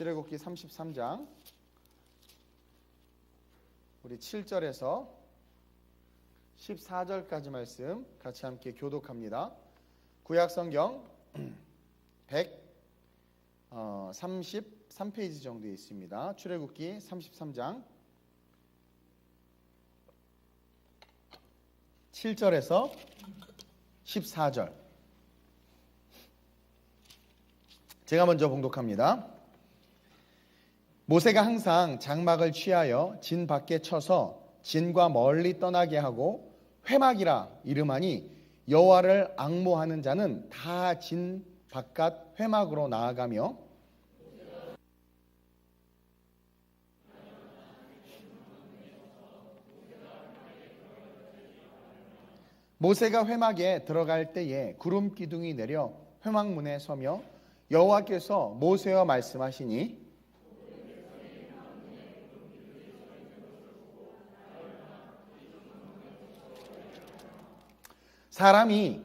출애굽기 33장 우리 7절에서 14절까지 말씀 같이 함께 교독합니다. 구약성경 133페이지 정도에 있습니다. 출애굽기 33장 7절에서 14절 제가 먼저 봉독합니다. 모세가 항상 장막을 취하여 진 밖에 쳐서 진과 멀리 떠나게 하고 회막이라 이름하니 여호와를 앙모하는 자는 다 진 바깥 회막으로 나아가며 모세가 회막에 들어갈 때에 구름 기둥이 내려 회막문에 서며 여호와께서 모세와 말씀하시니 사람이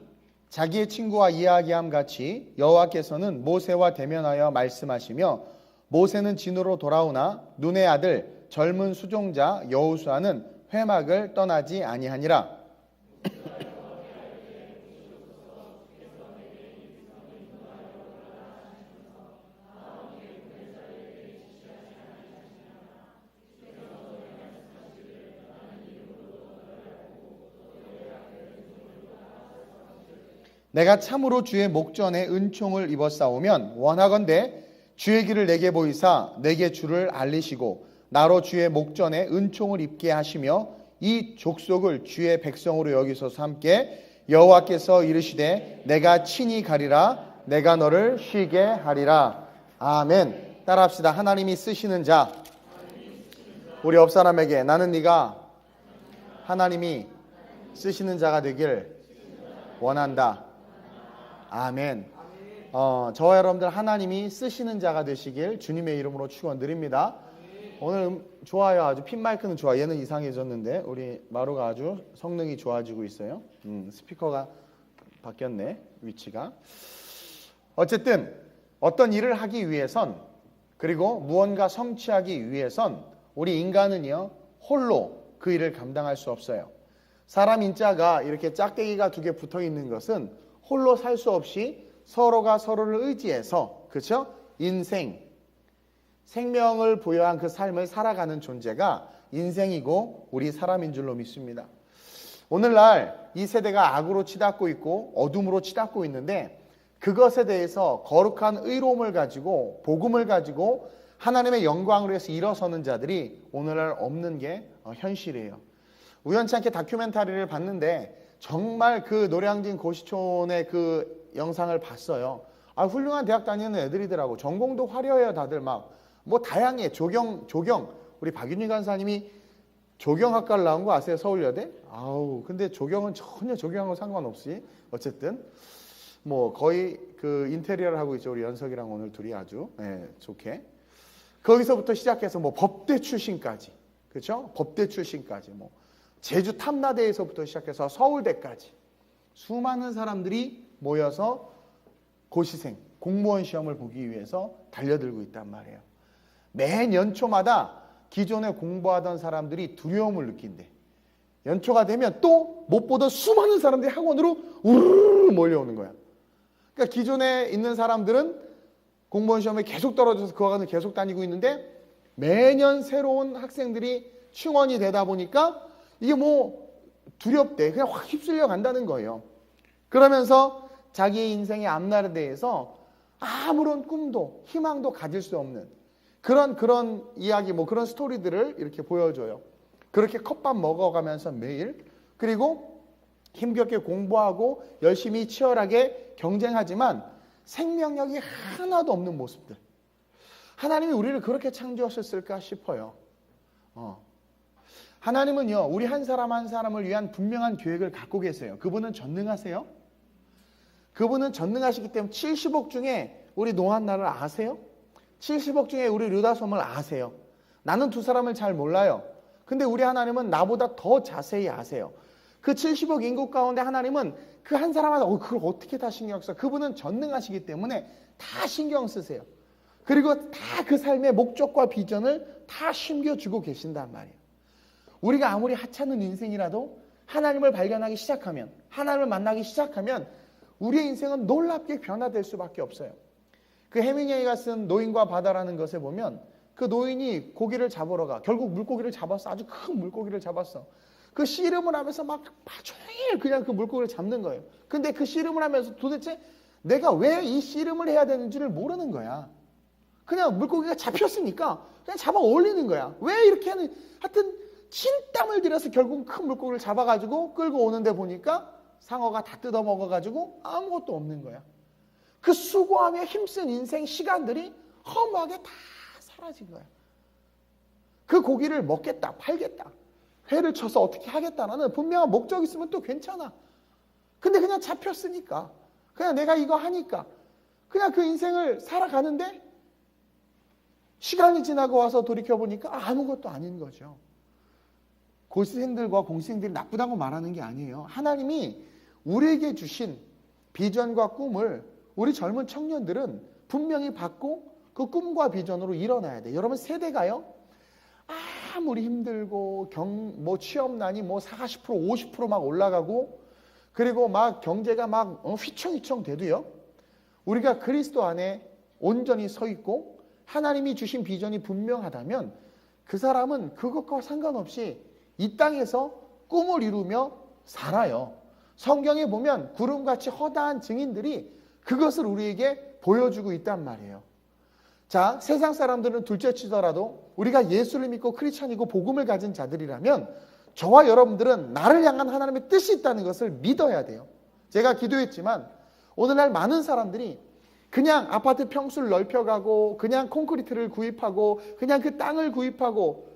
자기의 친구와 이야기함 같이 여호와께서는 모세와 대면하여 말씀하시며 모세는 진으로 돌아오나 눈의 아들 젊은 수종자 여호수아는 회막을 떠나지 아니하니라. 내가 참으로 주의 목전에 은총을 입었사오면 원하건대 주의 길을 내게 보이사 내게 주를 알리시고 나로 주의 목전에 은총을 입게 하시며 이 족속을 주의 백성으로 여기소서. 함께 여호와께서 이르시되 내가 친히 가리라 내가 너를 쉬게 하리라. 아멘. 따라합시다. 하나님이 쓰시는 자. 우리 옆사람에게 나는 네가 하나님이 쓰시는 자가 되길 원한다. 아멘. 저와 여러분들 하나님이 쓰시는 자가 되시길 주님의 이름으로 축원드립니다. 오늘 좋아요. 아주 핀 마이크는 좋아. 얘는 이상해졌는데 우리 마루가 아주 성능이 좋아지고 있어요. 스피커가 바뀌었네, 위치가. 어쨌든 어떤 일을 하기 위해선, 그리고 무언가 성취하기 위해선 우리 인간은요 홀로 그 일을 감당할 수 없어요. 사람 인자가 이렇게 짝대기가 두 개 붙어 있는 것은 홀로 살 수 없이 서로가 서로를 의지해서, 그렇죠? 인생, 생명을 부여한 그 삶을 살아가는 존재가 인생이고 우리 사람인 줄로 믿습니다. 오늘날 이 세대가 악으로 치닫고 있고 어둠으로 치닫고 있는데 그것에 대해서 거룩한 의로움을 가지고 복음을 가지고 하나님의 영광을 위해서 일어서는 자들이 오늘날 없는 게 현실이에요. 우연치 않게 다큐멘터리를 봤는데 정말 그 노량진 고시촌의 그 영상을 봤어요. 훌륭한 대학 다니는 애들이더라고. 전공도 화려해요. 다들 막 뭐 다양해. 조경 우리 박윤희 간사님이 조경학과를 나온 거 아세요? 서울여대? 근데 조경은 전혀 조경하고 상관없이 어쨌든 뭐 거의 그 인테리어를 하고 있죠. 우리 연석이랑 오늘 둘이 아주 좋게. 거기서부터 시작해서 뭐 법대 출신까지, 그렇죠? 법대 출신까지 뭐 제주 탐라대에서부터 시작해서 서울대까지 수많은 사람들이 모여서 고시생, 공무원 시험을 보기 위해서 달려들고 있단 말이에요. 매 연초마다 기존에 공부하던 사람들이 두려움을 느낀대. 연초가 되면 또 못 보던 수많은 사람들이 학원으로 우르르 몰려오는 거야. 그러니까 기존에 있는 사람들은 공무원 시험에 계속 떨어져서 그 학원을 계속 다니고 있는데 매년 새로운 학생들이 충원이 되다 보니까 이게 뭐 두렵대. 그냥 확 휩쓸려 간다는 거예요. 그러면서 자기의 인생의 앞날에 대해서 아무런 꿈도 희망도 가질 수 없는 그런 이야기, 뭐 그런 스토리들을 이렇게 보여줘요. 그렇게 컵밥 먹어가면서 매일, 그리고 힘겹게 공부하고 열심히 치열하게 경쟁하지만 생명력이 하나도 없는 모습들. 하나님이 우리를 그렇게 창조하셨을까 싶어요. 하나님은요 우리 한 사람 한 사람을 위한 분명한 계획을 갖고 계세요. 그분은 전능하세요. 그분은 전능하시기 때문에 70억 중에 우리 노한나를 아세요? 70억 중에 우리 류다솜을 아세요? 나는 두 사람을 잘 몰라요. 근데 우리 하나님은 나보다 더 자세히 아세요. 그 70억 인구 가운데 하나님은 그 한 사람마다 그걸 어떻게 다 신경 써? 그분은 전능하시기 때문에 다 신경 쓰세요. 그리고 다 그 삶의 목적과 비전을 다 심겨주고 계신단 말이에요. 우리가 아무리 하찮은 인생이라도 하나님을 발견하기 시작하면, 하나님을 만나기 시작하면 우리의 인생은 놀랍게 변화될 수밖에 없어요. 그 해밍웨이가 쓴 노인과 바다라는 것에 보면 그 노인이 고기를 잡으러 가. 결국 물고기를 잡았어. 아주 큰 물고기를 잡았어. 그 씨름을 하면서 막 종일 그냥 그 물고기를 잡는 거예요. 근데 그 씨름을 하면서 도대체 내가 왜 이 씨름을 해야 되는지를 모르는 거야. 그냥 물고기가 잡혔으니까 그냥 잡아 올리는 거야. 왜 이렇게 하는, 하여튼 진땀을 들여서 결국 큰 물고기를 잡아가지고 끌고 오는데 보니까 상어가 다 뜯어먹어가지고 아무것도 없는 거야. 그 수고하며 힘쓴 인생 시간들이 허무하게 다 사라진 거야. 그 고기를 먹겠다, 팔겠다, 회를 쳐서 어떻게 하겠다라는 분명한 목적이 있으면 또 괜찮아. 근데 그냥 잡혔으니까, 그냥 내가 이거 하니까 그냥 그 인생을 살아가는데 시간이 지나고 와서 돌이켜보니까 아무것도 아닌 거죠. 고시생들과 공시생들이 나쁘다고 말하는 게 아니에요. 하나님이 우리에게 주신 비전과 꿈을 우리 젊은 청년들은 분명히 받고 그 꿈과 비전으로 일어나야 돼요. 여러분, 세대가요, 아무리 힘들고 취업난이 40%, 50% 막 올라가고 그리고 막 경제가 막 휘청휘청 돼도요, 우리가 그리스도 안에 온전히 서 있고 하나님이 주신 비전이 분명하다면 그 사람은 그것과 상관없이 이 땅에서 꿈을 이루며 살아요. 성경에 보면 구름같이 허다한 증인들이 그것을 우리에게 보여주고 있단 말이에요. 자, 세상 사람들은 둘째치더라도 우리가 예수를 믿고 크리스찬이고 복음을 가진 자들이라면 저와 여러분들은 나를 향한 하나님의 뜻이 있다는 것을 믿어야 돼요. 제가 기도했지만 오늘날 많은 사람들이 그냥 아파트 평수를 넓혀가고 그냥 콘크리트를 구입하고 그냥 그 땅을 구입하고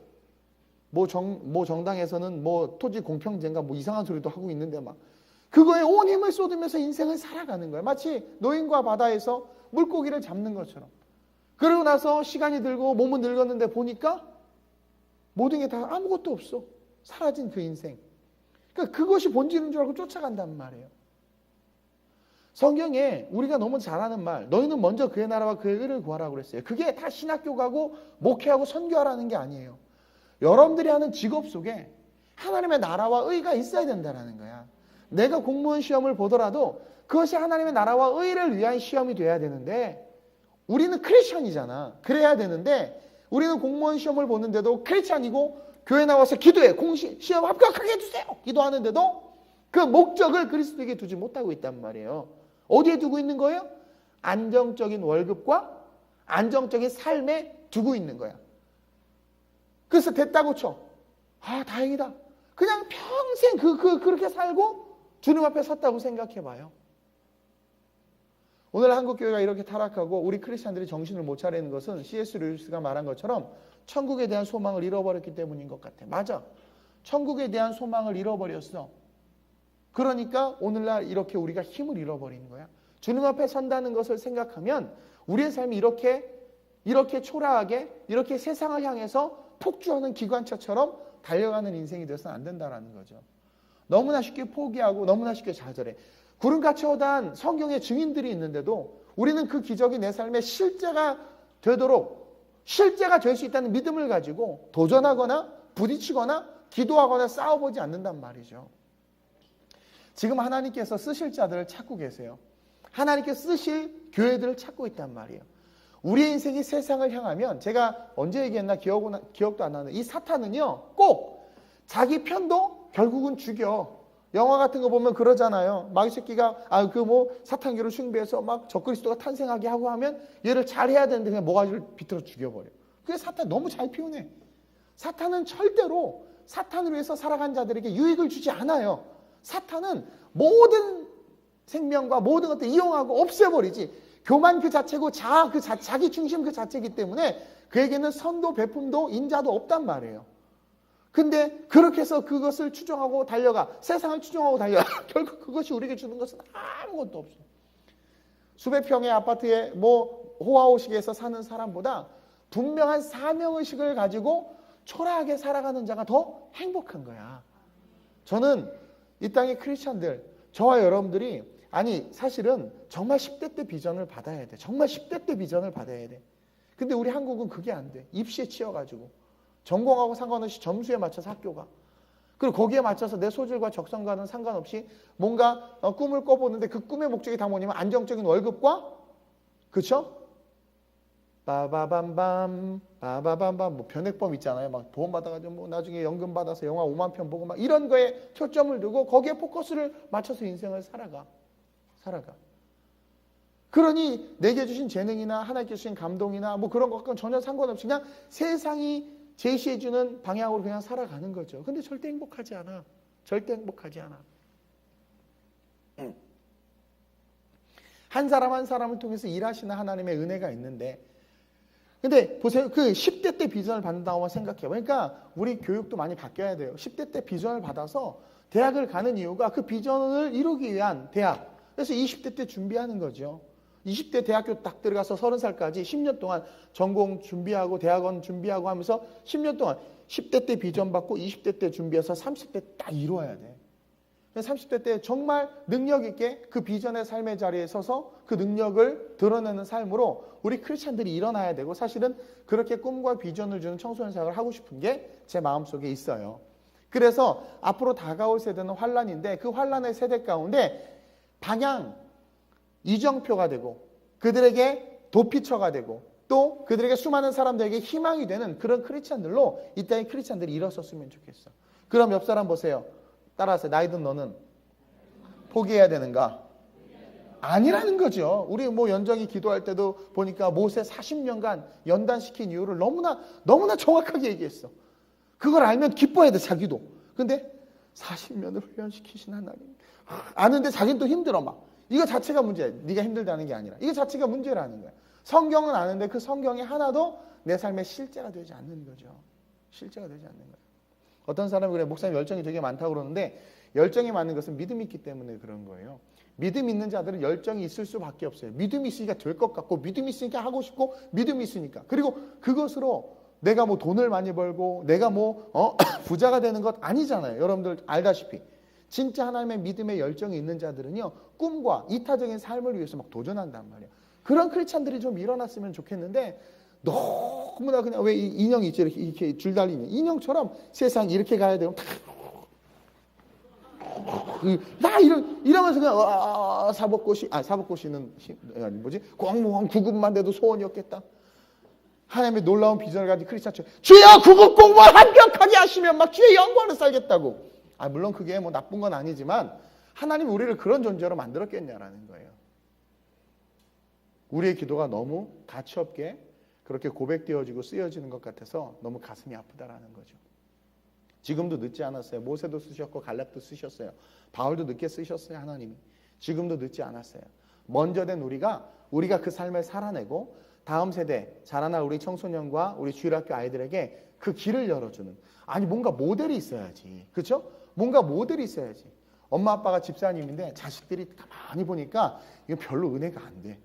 정당에서는 토지 공평제인가 이상한 소리도 하고 있는데 막 그거에 온 힘을 쏟으면서 인생을 살아가는 거예요. 마치 노인과 바다에서 물고기를 잡는 것처럼. 그러고 나서 시간이 들고 몸은 늙었는데 보니까 모든 게 다 아무것도 없어. 사라진 그 인생. 그러니까 그것이 본질인 줄 알고 쫓아간단 말이에요. 성경에 우리가 너무 잘하는 말, 너희는 먼저 그의 나라와 그의 의를 구하라고 그랬어요. 그게 다 신학교 가고 목회하고 선교하라는 게 아니에요. 여러분들이 하는 직업 속에 하나님의 나라와 의가 있어야 된다는 거야. 내가 공무원 시험을 보더라도 그것이 하나님의 나라와 의를 위한 시험이 돼야 되는데 우리는 크리스천이잖아. 그래야 되는데 우리는 공무원 시험을 보는데도 크리스천이고 교회 나와서 기도해. 시험 합격하게 해주세요. 기도하는데도 그 목적을 그리스도에게 두지 못하고 있단 말이에요. 어디에 두고 있는 거예요? 안정적인 월급과 안정적인 삶에 두고 있는 거야. 그래서 됐다고 쳐. 다행이다. 그냥 평생 그렇게 살고 주님 앞에 섰다고 생각해 봐요. 오늘 한국교회가 이렇게 타락하고 우리 크리스찬들이 정신을 못 차리는 것은 C.S. 루이스가 말한 것처럼 천국에 대한 소망을 잃어버렸기 때문인 것 같아. 맞아. 천국에 대한 소망을 잃어버렸어. 그러니까 오늘날 이렇게 우리가 힘을 잃어버리는 거야. 주님 앞에 선다는 것을 생각하면 우리의 삶이 이렇게 초라하게 이렇게 세상을 향해서 폭주하는 기관차처럼 달려가는 인생이 되어서는 안 된다는 거죠. 너무나 쉽게 포기하고 너무나 쉽게 좌절해. 구름같이 허다한 성경의 증인들이 있는데도 우리는 그 기적이 내 삶의 실제가 될 수 있다는 믿음을 가지고 도전하거나 부딪히거나 기도하거나 싸워보지 않는단 말이죠. 지금 하나님께서 쓰실 자들을 찾고 계세요. 하나님께서 쓰실 교회들을 찾고 있단 말이에요. 우리의 인생이 세상을 향하면 제가 언제 얘기했나 기억도 안 나는데 이 사탄은요 꼭 자기 편도 결국은 죽여. 영화 같은 거 보면 그러잖아요. 마귀 새끼가 사탄교를 숭배해서 막 적그리스도가 탄생하게 하고 하면 얘를 잘해야 되는데 그냥 모가지를 비틀어 죽여버려. 그게 사탄 너무 잘 표현해. 사탄은 절대로 사탄을 위해서 살아간 자들에게 유익을 주지 않아요. 사탄은 모든 생명과 모든 것들 이용하고 없애버리지. 교만 그 자체고 자기 중심 그 자체이기 때문에 그에게는 선도 베품도 인자도 없단 말이에요. 근데 그렇게 해서 그것을 추종하고 달려가. 세상을 추종하고 달려가. 결국 그것이 우리에게 주는 것은 아무것도 없어. 수백 평의 아파트에 호화호식에서 사는 사람보다 분명한 사명의식을 가지고 초라하게 살아가는 자가 더 행복한 거야. 저는 이 땅의 크리스찬들, 저와 여러분들이 사실은 정말 10대 때 비전을 받아야 돼. 정말 10대 때 비전을 받아야 돼. 근데 우리 한국은 그게 안 돼. 입시에 치여가지고. 전공하고 상관없이 점수에 맞춰서 학교가. 그리고 거기에 맞춰서 내 소질과 적성과는 상관없이 뭔가 꿈을 꿔보는데 그 꿈의 목적이 다 뭐냐면 안정적인 월급과, 그쵸? 빠바밤밤 빠바밤밤 뭐 변액범 있잖아요. 막 돈 받아가지고 뭐 나중에 연금 받아서 영화 5만 편 보고 막 이런 거에 초점을 두고 거기에 포커스를 맞춰서 인생을 살아가. 그러니 내게 주신 재능이나 하나님께 주신 감동이나 뭐 그런 것과는 전혀 상관없이 그냥 세상이 제시해주는 방향으로 그냥 살아가는 거죠. 근데 절대 행복하지 않아. 절대 행복하지 않아. 한 사람 한 사람을 통해서 일하시는 하나님의 은혜가 있는데, 근데 보세요. 그 10대 때 비전을 받는다고 생각해요. 그러니까 우리 교육도 많이 바뀌어야 돼요. 10대 때 비전을 받아서 대학을 가는 이유가 그 비전을 이루기 위한 대학. 그래서 20대 때 준비하는 거죠. 20대 대학교 딱 들어가서 30살까지 10년 동안 전공 준비하고 대학원 준비하고 하면서 10년 동안 10대 때 비전 받고 20대 때 준비해서 30대 딱 이루어야 돼. 30대 때 정말 능력 있게 그 비전의 삶의 자리에 서서 그 능력을 드러내는 삶으로 우리 크리스찬들이 일어나야 되고, 사실은 그렇게 꿈과 비전을 주는 청소년 사역을 하고 싶은 게 제 마음속에 있어요. 그래서 앞으로 다가올 세대는 환란인데 그 환란의 세대 가운데 방향, 이정표가 되고 그들에게 도피처가 되고 또 그들에게 수많은 사람들에게 희망이 되는 그런 크리스찬들로 이 땅의 크리스찬들이 일어섰으면 좋겠어. 그럼 옆 사람 보세요. 따라하세요. 나이든 너는 포기해야 되는가? 아니라는 거죠. 우리 뭐 연정이 기도할 때도 보니까 모세 40년간 연단시킨 이유를 너무나 정확하게 얘기했어. 그걸 알면 기뻐해야 돼, 자기도. 근데 40년을 훈련시키신 하나님. 아는데 자기는 또 힘들어 막. 이거 자체가 문제야. 네가 힘들다는 게 아니라. 이거 자체가 문제라는 거야. 성경은 아는데 그 성경이 하나도 내 삶의 실제가 되지 않는 거죠. 실제가 되지 않는 거예요. 어떤 사람이 그래, 목사님 열정이 되게 많다고 그러는데 열정이 많은 것은 믿음이 있기 때문에 그런 거예요. 믿음이 있는 자들은 열정이 있을 수밖에 없어요. 믿음이 있으니까 될 것 같고 믿음이 있으니까 하고 싶고 믿음이 있으니까. 그리고 그것으로 내가 뭐 돈을 많이 벌고 내가 뭐 부자가 되는 것 아니잖아요. 여러분들 알다시피. 진짜 하나님의 믿음의 열정이 있는 자들은요, 꿈과 이타적인 삶을 위해서 막 도전한단 말이에요. 그런 크리스찬들이 좀 일어났으면 좋겠는데 너무나 그냥 왜 인형이 있죠, 이렇게 줄 달린 인형처럼 세상 이렇게 가야 되면 나 이러면서 그냥 사법고시는 뭐지, 공무원 9급만 돼도 소원이었겠다. 하나님의 놀라운 비전을 가진 크리스찬처럼 주여 9급 공무원 합격하게 하시면 막 주의 영광을 살겠다고. 물론 그게 뭐 나쁜 건 아니지만 하나님이 우리를 그런 존재로 만들었겠냐라는 거예요. 우리의 기도가 너무 가치없게 그렇게 고백되어지고 쓰여지는 것 같아서 너무 가슴이 아프다라는 거죠. 지금도 늦지 않았어요. 모세도 쓰셨고 갈렙도 쓰셨어요. 바울도 늦게 쓰셨어요. 하나님이. 지금도 늦지 않았어요. 먼저 된 우리가 그 삶을 살아내고 다음 세대 자라날 우리 청소년과 우리 주일학교 아이들에게 그 길을 열어주는, 뭔가 모델이 있어야지. 그렇죠? 뭔가 모델이 있어야지. 엄마 아빠가 집사님인데 자식들이 가만히 보니까 이거 별로 은혜가 안 돼.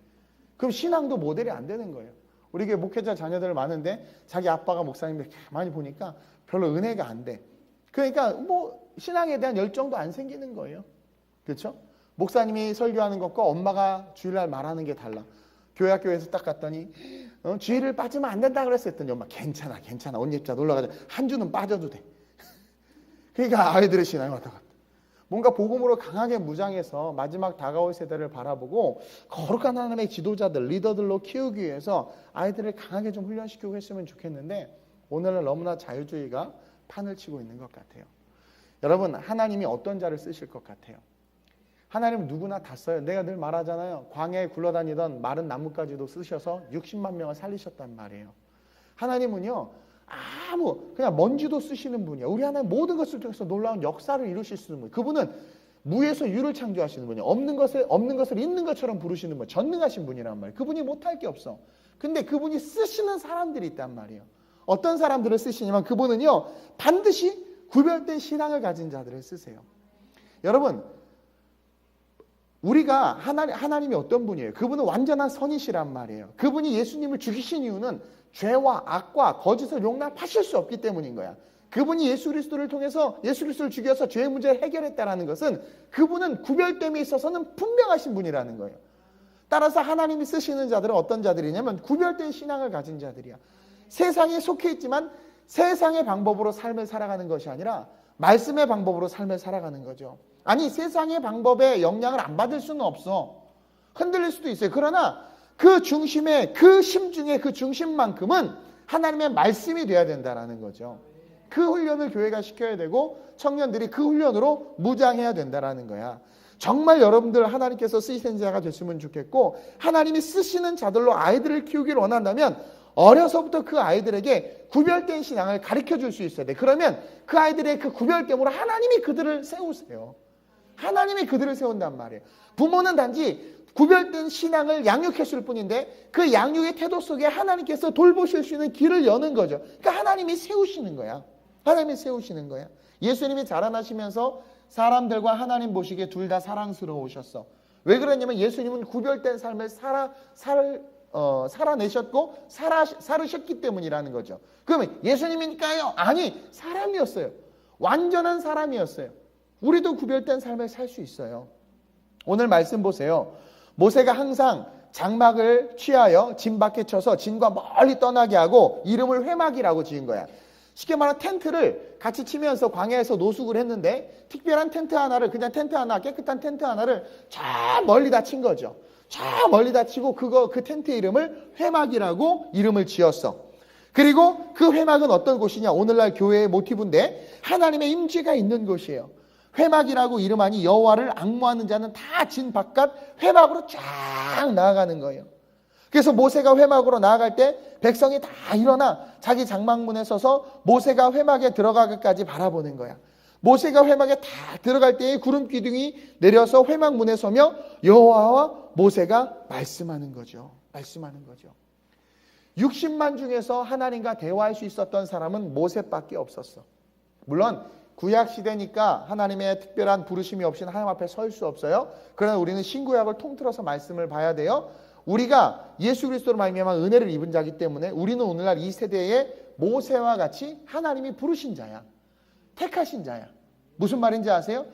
그럼 신앙도 모델이 안 되는 거예요. 우리 교회 목회자 자녀들 많은데 자기 아빠가 목사님들 가만히 보니까 별로 은혜가 안 돼. 그러니까 뭐 신앙에 대한 열정도 안 생기는 거예요. 그렇죠? 목사님이 설교하는 것과 엄마가 주일날 말하는 게 달라. 교회 학교에서 딱 갔더니 주일을 빠지면 안 된다 그랬더니 엄마 괜찮아 옷 입자 놀러가자. 한 주는 빠져도 돼. 그러니까 아이들의 신앙이 왔다 갔다. 뭔가 복음으로 강하게 무장해서 마지막 다가올 세대를 바라보고 거룩한 하나님의 지도자들, 리더들로 키우기 위해서 아이들을 강하게 좀 훈련시키고 했으면 좋겠는데 오늘은 너무나 자유주의가 판을 치고 있는 것 같아요. 여러분, 하나님이 어떤 자를 쓰실 것 같아요? 하나님은 누구나 다 써요. 내가 늘 말하잖아요. 광야에 굴러다니던 마른 나뭇가지도 쓰셔서 60만 명을 살리셨단 말이에요. 하나님은요, 그냥 먼지도 쓰시는 분이에요. 우리 하나님 모든 것을 통해서 놀라운 역사를 이루실 수 있는 분. 그분은 무에서 유를 창조하시는 분이에요. 없는 것을 있는 것처럼 부르시는 분. 전능하신 분이란 말이에요. 그분이 못할 게 없어. 근데 그분이 쓰시는 사람들이 있단 말이에요. 어떤 사람들을 쓰시냐면 그분은요, 반드시 구별된 신앙을 가진 자들을 쓰세요. 여러분, 우리가 하나님이 어떤 분이에요? 그분은 완전한 선이시란 말이에요. 그분이 예수님을 죽이신 이유는 죄와 악과 거짓을 용납하실 수 없기 때문인 거야. 그분이 예수 그리스도를 통해서 예수 그리스도를 죽여서 죄의 문제를 해결했다는 것은 그분은 구별됨에 있어서는 분명하신 분이라는 거예요. 따라서 하나님이 쓰시는 자들은 어떤 자들이냐면 구별된 신앙을 가진 자들이야. 세상에 속해 있지만 세상의 방법으로 삶을 살아가는 것이 아니라 말씀의 방법으로 삶을 살아가는 거죠. 아니, 세상의 방법에 영향을 안 받을 수는 없어. 흔들릴 수도 있어요. 그러나 그 중심에, 그 심중에 그 중심만큼은 하나님의 말씀이 돼야 된다는 거죠. 그 훈련을 교회가 시켜야 되고 청년들이 그 훈련으로 무장해야 된다는 거야. 정말 여러분들 하나님께서 쓰시는 자가 됐으면 좋겠고, 하나님이 쓰시는 자들로 아이들을 키우기를 원한다면 어려서부터 그 아이들에게 구별된 신앙을 가르쳐 줄 수 있어야 돼. 그러면 그 아이들의 그 구별됨으로 하나님이 그들을 세우세요. 하나님이 그들을 세운단 말이에요. 부모는 단지 구별된 신앙을 양육했을 뿐인데 그 양육의 태도 속에 하나님께서 돌보실 수 있는 길을 여는 거죠. 그러니까 하나님이 세우시는 거야. 하나님이 세우시는 거야. 예수님이 자라나시면서 사람들과 하나님 보시기에 둘 다 사랑스러우셨어. 왜 그러냐면 예수님은 구별된 삶을 살아내셨고 살으셨기 때문이라는 거죠. 그러면 예수님이니까요? 아니, 사람이었어요. 완전한 사람이었어요. 우리도 구별된 삶을 살 수 있어요. 오늘 말씀 보세요. 모세가 항상 장막을 취하여 진 밖에 쳐서 진과 멀리 떠나게 하고 이름을 회막이라고 지은 거야. 쉽게 말하면 텐트를 같이 치면서 광야에서 노숙을 했는데 특별한 텐트 하나를, 그냥 텐트 하나, 깨끗한 텐트 하나를 저 멀리 다 친 거죠. 저 멀리 다 치고 그 텐트의 이름을 회막이라고 이름을 지었어. 그리고 그 회막은 어떤 곳이냐? 오늘날 교회의 모티브인데 하나님의 임재가 있는 곳이에요. 회막이라고 이름하니 여호와를 앙모하는 자는 다 진 바깥 회막으로 쫙 나아가는 거예요. 그래서 모세가 회막으로 나아갈 때 백성이 다 일어나 자기 장막문에 서서 모세가 회막에 들어가기까지 바라보는 거야. 모세가 회막에 다 들어갈 때에 구름 기둥이 내려서 회막문에 서며 여호와와 모세가 말씀하는 거죠. 말씀하는 거죠. 60만 중에서 하나님과 대화할 수 있었던 사람은 모세밖에 없었어. 물론 구약 시대니까 하나님의 특별한 부르심이 없이는 하나님 앞에 설 수 없어요. 그러나 우리는 신구약을 통틀어서 말씀을 봐야 돼요. 우리가 예수 그리스도로 말미암아 은혜를 입은 자이기 때문에 우리는 오늘날 이 세대에 모세와 같이 하나님이 부르신 자야. 택하신 자야. 무슨 말인지 아세요?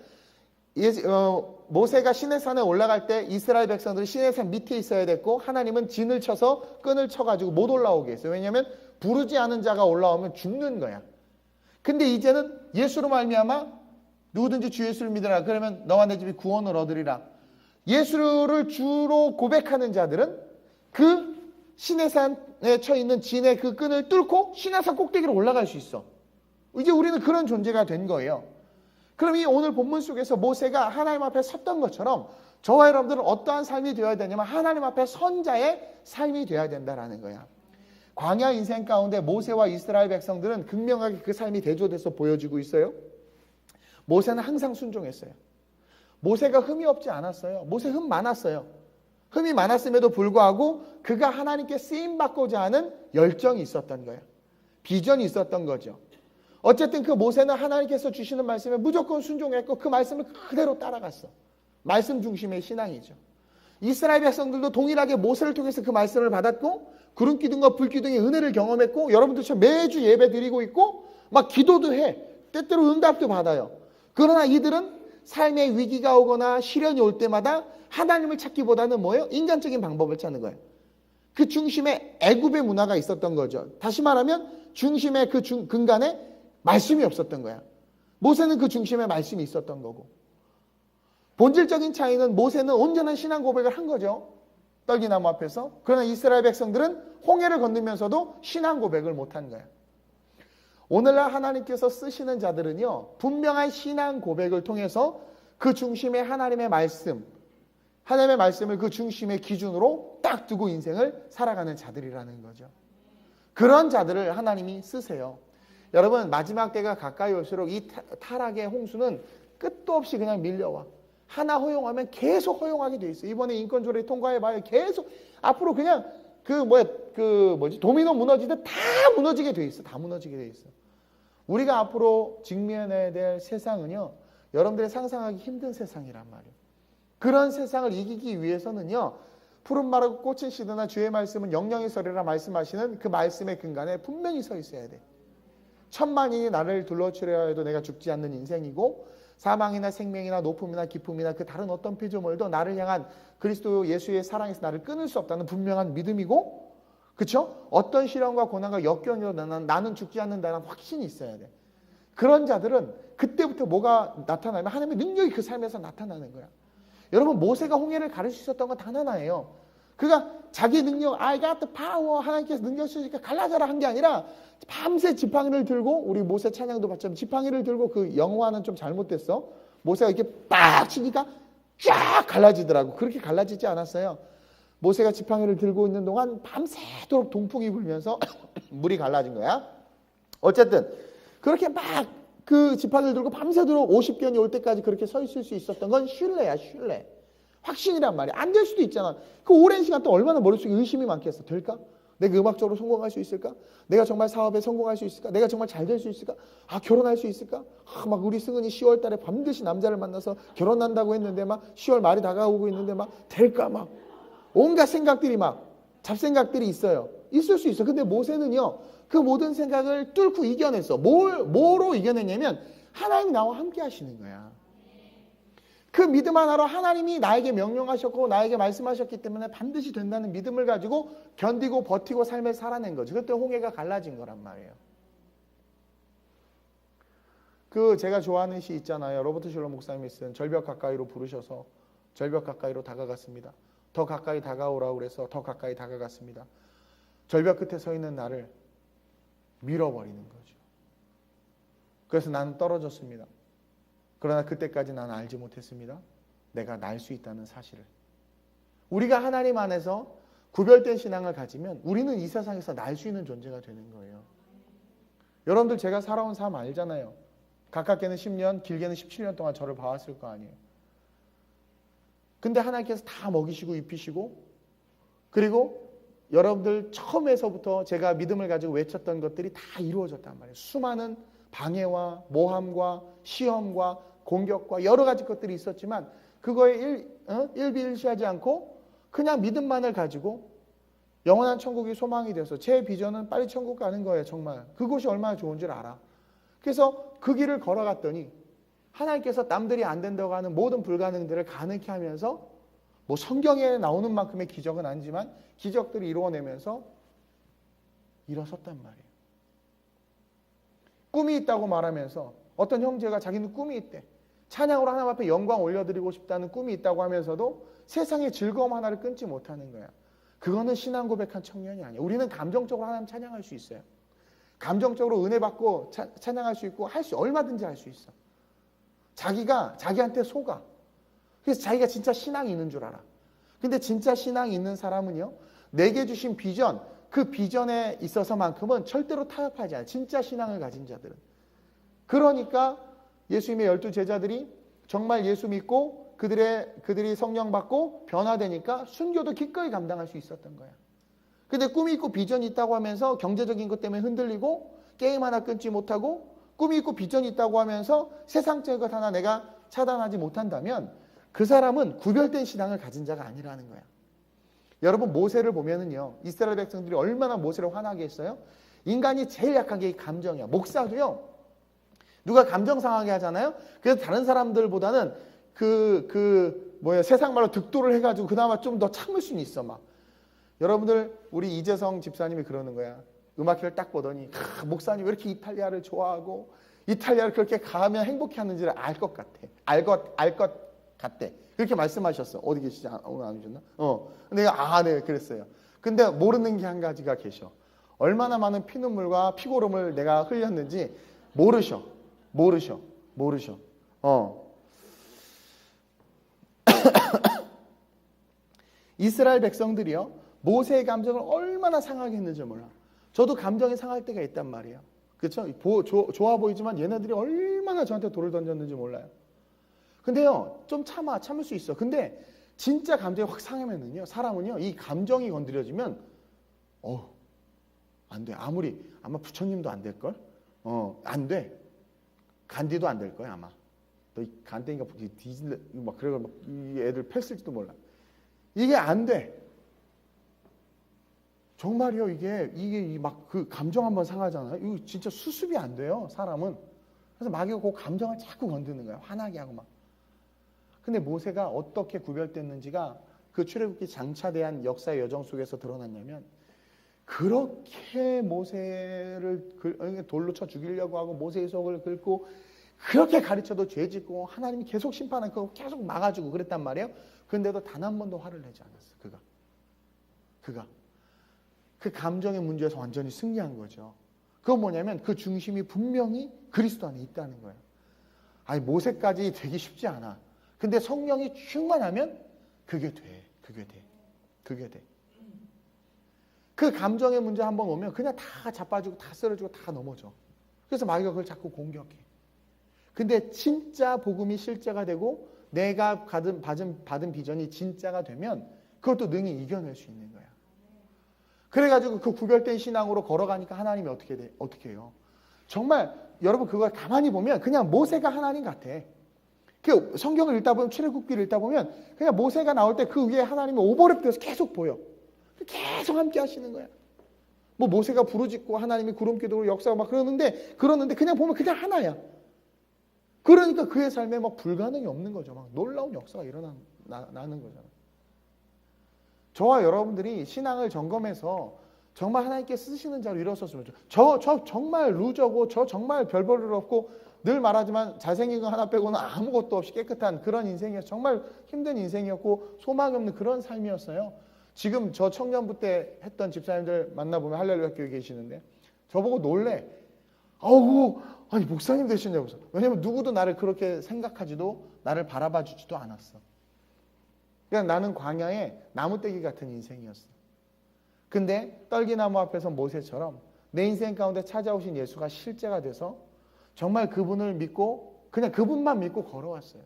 모세가 시내산에 올라갈 때 이스라엘 백성들이 시내산 밑에 있어야 됐고 하나님은 진을 쳐서 끈을 쳐가지고 못 올라오게 했어요. 왜냐하면 부르지 않은 자가 올라오면 죽는 거야. 근데 이제는 예수로 말미암아 누구든지 주 예수를 믿으라 그러면 너와 내 집이 구원을 얻으리라. 예수를 주로 고백하는 자들은 그 시내산에 쳐 있는 진의 그 끈을 뚫고 시내산 꼭대기로 올라갈 수 있어. 이제 우리는 그런 존재가 된 거예요. 그럼 이 오늘 본문 속에서 모세가 하나님 앞에 섰던 것처럼 저와 여러분들은 어떠한 삶이 되어야 되냐면 하나님 앞에 선 자의 삶이 되어야 된다는 거야. 광야 인생 가운데 모세와 이스라엘 백성들은 극명하게 그 삶이 대조돼서 보여지고 있어요. 모세는 항상 순종했어요. 모세가 흠이 없지 않았어요. 모세 흠 많았어요. 흠이 많았음에도 불구하고 그가 하나님께 쓰임받고자 하는 열정이 있었던 거예요. 비전이 있었던 거죠. 어쨌든 그 모세는 하나님께서 주시는 말씀에 무조건 순종했고 그 말씀을 그대로 따라갔어. 말씀 중심의 신앙이죠. 이스라엘 백성들도 동일하게 모세를 통해서 그 말씀을 받았고 구름기둥과 불기둥의 은혜를 경험했고 여러분들처럼 매주 예배 드리고 있고 막 기도도 해. 때때로 응답도 받아요. 그러나 이들은 삶의 위기가 오거나 시련이 올 때마다 하나님을 찾기보다는 뭐예요? 인간적인 방법을 찾는 거예요. 그 중심에 애굽의 문화가 있었던 거죠. 다시 말하면 중심의 그 근간에 말씀이 없었던 거야. 모세는 그 중심에 말씀이 있었던 거고. 본질적인 차이는 모세는 온전한 신앙 고백을 한 거죠. 떨기나무 앞에서. 그러나 이스라엘 백성들은 홍해를 건너면서도 신앙 고백을 못한 거야. 오늘날 하나님께서 쓰시는 자들은요, 분명한 신앙 고백을 통해서 그 중심에 하나님의 말씀, 하나님의 말씀을 그 중심의 기준으로 딱 두고 인생을 살아가는 자들이라는 거죠. 그런 자들을 하나님이 쓰세요. 여러분, 마지막 때가 가까이 올수록 이 타락의 홍수는 끝도 없이 그냥 밀려와. 하나 허용하면 계속 허용하게 돼 있어요. 이번에 인권조례 통과해봐요. 계속 앞으로 그냥 도미노 무너지듯 다 무너지게 돼 있어. 다 무너지게 돼 있어. 우리가 앞으로 직면해야 될 세상은요, 여러분들이 상상하기 힘든 세상이란 말이에요. 그런 세상을 이기기 위해서는요, 푸른 말하고 꽃은 시드나 주의 말씀은 영영이 서리라 말씀하시는 그 말씀의 근간에 분명히 서 있어야 돼. 천만인이 나를 둘러치려 해도 내가 죽지 않는 인생이고 사망이나 생명이나 높음이나 깊음이나 그 다른 어떤 피조물도 나를 향한 그리스도 예수의 사랑에서 나를 끊을 수 없다는 분명한 믿음이고, 그렇죠? 어떤 시련과 고난과 역경이라도 나는 죽지 않는다는 확신이 있어야 돼. 그런 자들은 그때부터 뭐가 나타나면 하나님의 능력이 그 삶에서 나타나는 거야. 여러분, 모세가 홍해를 가를 수 있었던 건 단 하나예요. 그가 자기 능력, I got the power, 하나님께서 능력 주시니까 갈라져라 한 게 아니라 밤새 지팡이를 들고, 우리 모세 찬양도 봤지만 지팡이를 들고, 그 영화는 좀 잘못됐어. 모세가 이렇게 빡 치니까 쫙 갈라지더라고. 그렇게 갈라지지 않았어요. 모세가 지팡이를 들고 있는 동안 밤새도록 동풍이 불면서 물이 갈라진 거야. 어쨌든 그렇게 막 그 지팡이를 들고 밤새도록 50견이 올 때까지 그렇게 서 있을 수 있었던 건 신뢰야, 신뢰. 확신이란 말이야. 안 될 수도 있잖아. 그 오랜 시간 동안 얼마나 머릿속에 의심이 많겠어. 될까? 내가 음악적으로 성공할 수 있을까? 내가 정말 사업에 성공할 수 있을까? 내가 정말 잘 될 수 있을까? 아, 결혼할 수 있을까? 아, 막 우리 승은이 10월 달에 반드시 남자를 만나서 결혼한다고 했는데 막 10월 말이 다가오고 있는데 막 될까? 막 온갖 생각들이 막 잡생각들이 있어요. 있을 수 있어. 근데 모세는요, 그 모든 생각을 뚫고 이겨냈어. 뭐로 이겨냈냐면 하나님이 나와 함께 하시는 거야. 그 믿음 하나로 하나님이 나에게 명령하셨고 나에게 말씀하셨기 때문에 반드시 된다는 믿음을 가지고 견디고 버티고 삶을 살아낸 거죠. 그때 홍해가 갈라진 거란 말이에요. 그 제가 좋아하는 시 있잖아요. 로버트 슐러 목사님이 쓴 절벽 가까이로 부르셔서 절벽 가까이로 다가갔습니다. 더 가까이 다가오라고 그래서 더 가까이 다가갔습니다. 절벽 끝에 서 있는 나를 밀어버리는 거죠. 그래서 나는 떨어졌습니다. 그러나 그때까지 나는 알지 못했습니다. 내가 날 수 있다는 사실을. 우리가 하나님 안에서 구별된 신앙을 가지면 우리는 이 세상에서 날 수 있는 존재가 되는 거예요. 여러분들 제가 살아온 삶 알잖아요. 가깝게는 10년, 길게는 17년 동안 저를 봐왔을 거 아니에요. 근데 하나님께서 다 먹이시고 입히시고, 그리고 여러분들 처음에서부터 제가 믿음을 가지고 외쳤던 것들이 다 이루어졌단 말이에요. 수많은 방해와 모함과 시험과 공격과 여러 가지 것들이 있었지만 그거에 일비일시하지 않고 그냥 믿음만을 가지고 영원한 천국이 소망이 돼서 제 비전은 빨리 천국 가는 거예요. 정말 그곳이 얼마나 좋은 줄 알아. 그래서 그 길을 걸어갔더니 하나님께서 남들이 안 된다고 하는 모든 불가능들을 가능케 하면서 뭐 성경에 나오는 만큼의 기적은 아니지만 기적들을 이루어내면서 일어섰단 말이에요. 꿈이 있다고 말하면서 어떤 형제가 자기는 꿈이 있대. 찬양으로 하나님 앞에 영광 올려드리고 싶다는 꿈이 있다고 하면서도 세상의 즐거움 하나를 끊지 못하는 거야. 그거는 신앙 고백한 청년이 아니야. 우리는 감정적으로 하나님 찬양할 수 있어요. 감정적으로 은혜 받고 찬양할 수 있고 얼마든지 할 수 있어. 자기가 자기한테 속아. 그래서 자기가 진짜 신앙이 있는 줄 알아. 근데 진짜 신앙이 있는 사람은요, 내게 주신 비전, 그 비전에 있어서만큼은 절대로 타협하지 않아요. 진짜 신앙을 가진 자들은. 그러니까 예수님의 12 제자들이 정말 예수 믿고 그들이 성령 받고 변화되니까 순교도 기꺼이 감당할 수 있었던 거야. 근데 꿈이 있고 비전이 있다고 하면서 경제적인 것 때문에 흔들리고 게임 하나 끊지 못하고 꿈이 있고 비전이 있다고 하면서 세상적인 것 하나 내가 차단하지 못한다면 그 사람은 구별된 신앙을 가진 자가 아니라는 거야. 여러분 모세를 보면은요, 이스라엘 백성들이 얼마나 모세를 화나게 했어요? 인간이 제일 약한 게 감정이야. 목사도요, 누가 감정 상하게 하잖아요. 그래서 다른 사람들보다는 세상 말로 득도를 해가지고 그나마 좀 더 참을 수는 있어. 막 여러분들 우리 이재성 집사님이 그러는 거야. 음악회를 딱 보더니 목사님 왜 이렇게 이탈리아를 좋아하고 이탈리아를 그렇게 가면 행복해하는지를 알 것 같아. 알 것 같대. 그렇게 말씀하셨어. 어디 계시지? 오늘 안 오셨나? 근데 내가 네 그랬어요. 근데 모르는 게 한 가지가 계셔. 얼마나 많은 피눈물과 피고름을 내가 흘렸는지 모르셔. 이스라엘 백성들이요, 모세의 감정을 얼마나 상하게 했는지 몰라. 저도 감정이 상할 때가 있단 말이에요. 그렇죠? 좋아 보이지만 얘네들이 얼마나 저한테 돌을 던졌는지 몰라요. 근데요, 좀 참을 수 있어. 근데 진짜 감정이 확 상하면은요, 사람은요, 이 감정이 건드려지면 안 돼. 아마 부처님도 안 될걸? 안 돼. 간디도 안 될 거야, 아마. 너 간땡이가 뒤질래 막 그래가 막 이 애들 팼을지도 몰라. 이게 안 돼. 정말이요. 이게 막 그 감정 한번 상하잖아요. 이거 진짜 수습이 안 돼요, 사람은. 그래서 마귀가 그 감정을 자꾸 건드는 거예요. 화나게 하고 막. 근데 모세가 어떻게 구별됐는지가 그 출애굽기 장차대한 역사의 여정 속에서 드러났냐면, 그렇게 모세를 돌로 쳐 죽이려고 하고 모세의 속을 긁고 그렇게 가르쳐도 죄 짓고 하나님이 계속 심판하고 계속 막아주고 그랬단 말이에요. 그런데도 단 한 번도 화를 내지 않았어. 그가 그 감정의 문제에서 완전히 승리한 거죠. 그건 뭐냐면 그 중심이 분명히 그리스도 안에 있다는 거예요. 아니, 모세까지 되기 쉽지 않아. 근데 성령이 충만하면 그게 돼. 그 감정의 문제 한번 오면 그냥 다 자빠지고 다 쓰러지고 다 넘어져. 그래서 마귀가 그걸 자꾸 공격해. 근데 진짜 복음이 실제가 되고 내가 받은 비전이 진짜가 되면 그것도 능히 이겨낼 수 있는 거야. 그래가지고 그 구별된 신앙으로 걸어가니까 하나님이 어떻게 해요? 정말 여러분 그걸 가만히 보면 그냥 모세가 하나님 같아. 그 성경을 읽다 보면, 출애굽기를 읽다 보면 그냥 모세가 나올 때 그 위에 하나님이 오버랩돼서 계속 보여. 계속 함께 하시는 거야. 뭐 모세가 부르짖고 하나님이 구름기둥으로 역사하고 막 그러는데 그냥 보면 그냥 하나야. 그러니까 그의 삶에 막 불가능이 없는 거죠. 막 놀라운 역사가 일어나는 거잖아요. 저와 여러분들이 신앙을 점검해서 정말 하나님께 쓰시는 자로 일어섰으면 좋겠어요. 저 정말 루저고 저 정말 별 볼 일 없고 늘 말하지만 잘생긴 거 하나 빼고는 아무것도 없이 깨끗한 그런 인생이었어요. 정말 힘든 인생이었고 소망이 없는 그런 삶이었어요. 지금 저 청년부 때 했던 집사님들 만나보면 할렐루야 교회 계시는데 저보고 놀래. 아니 목사님 되시냐고. 왜냐면 누구도 나를 그렇게 생각하지도 나를 바라봐 주지도 않았어. 그냥 나는 광야에 나무떼기 같은 인생이었어. 근데 떨기나무 앞에서 모세처럼 내 인생 가운데 찾아오신 예수가 실제가 돼서 정말 그분을 믿고 그냥 그분만 믿고 걸어왔어요.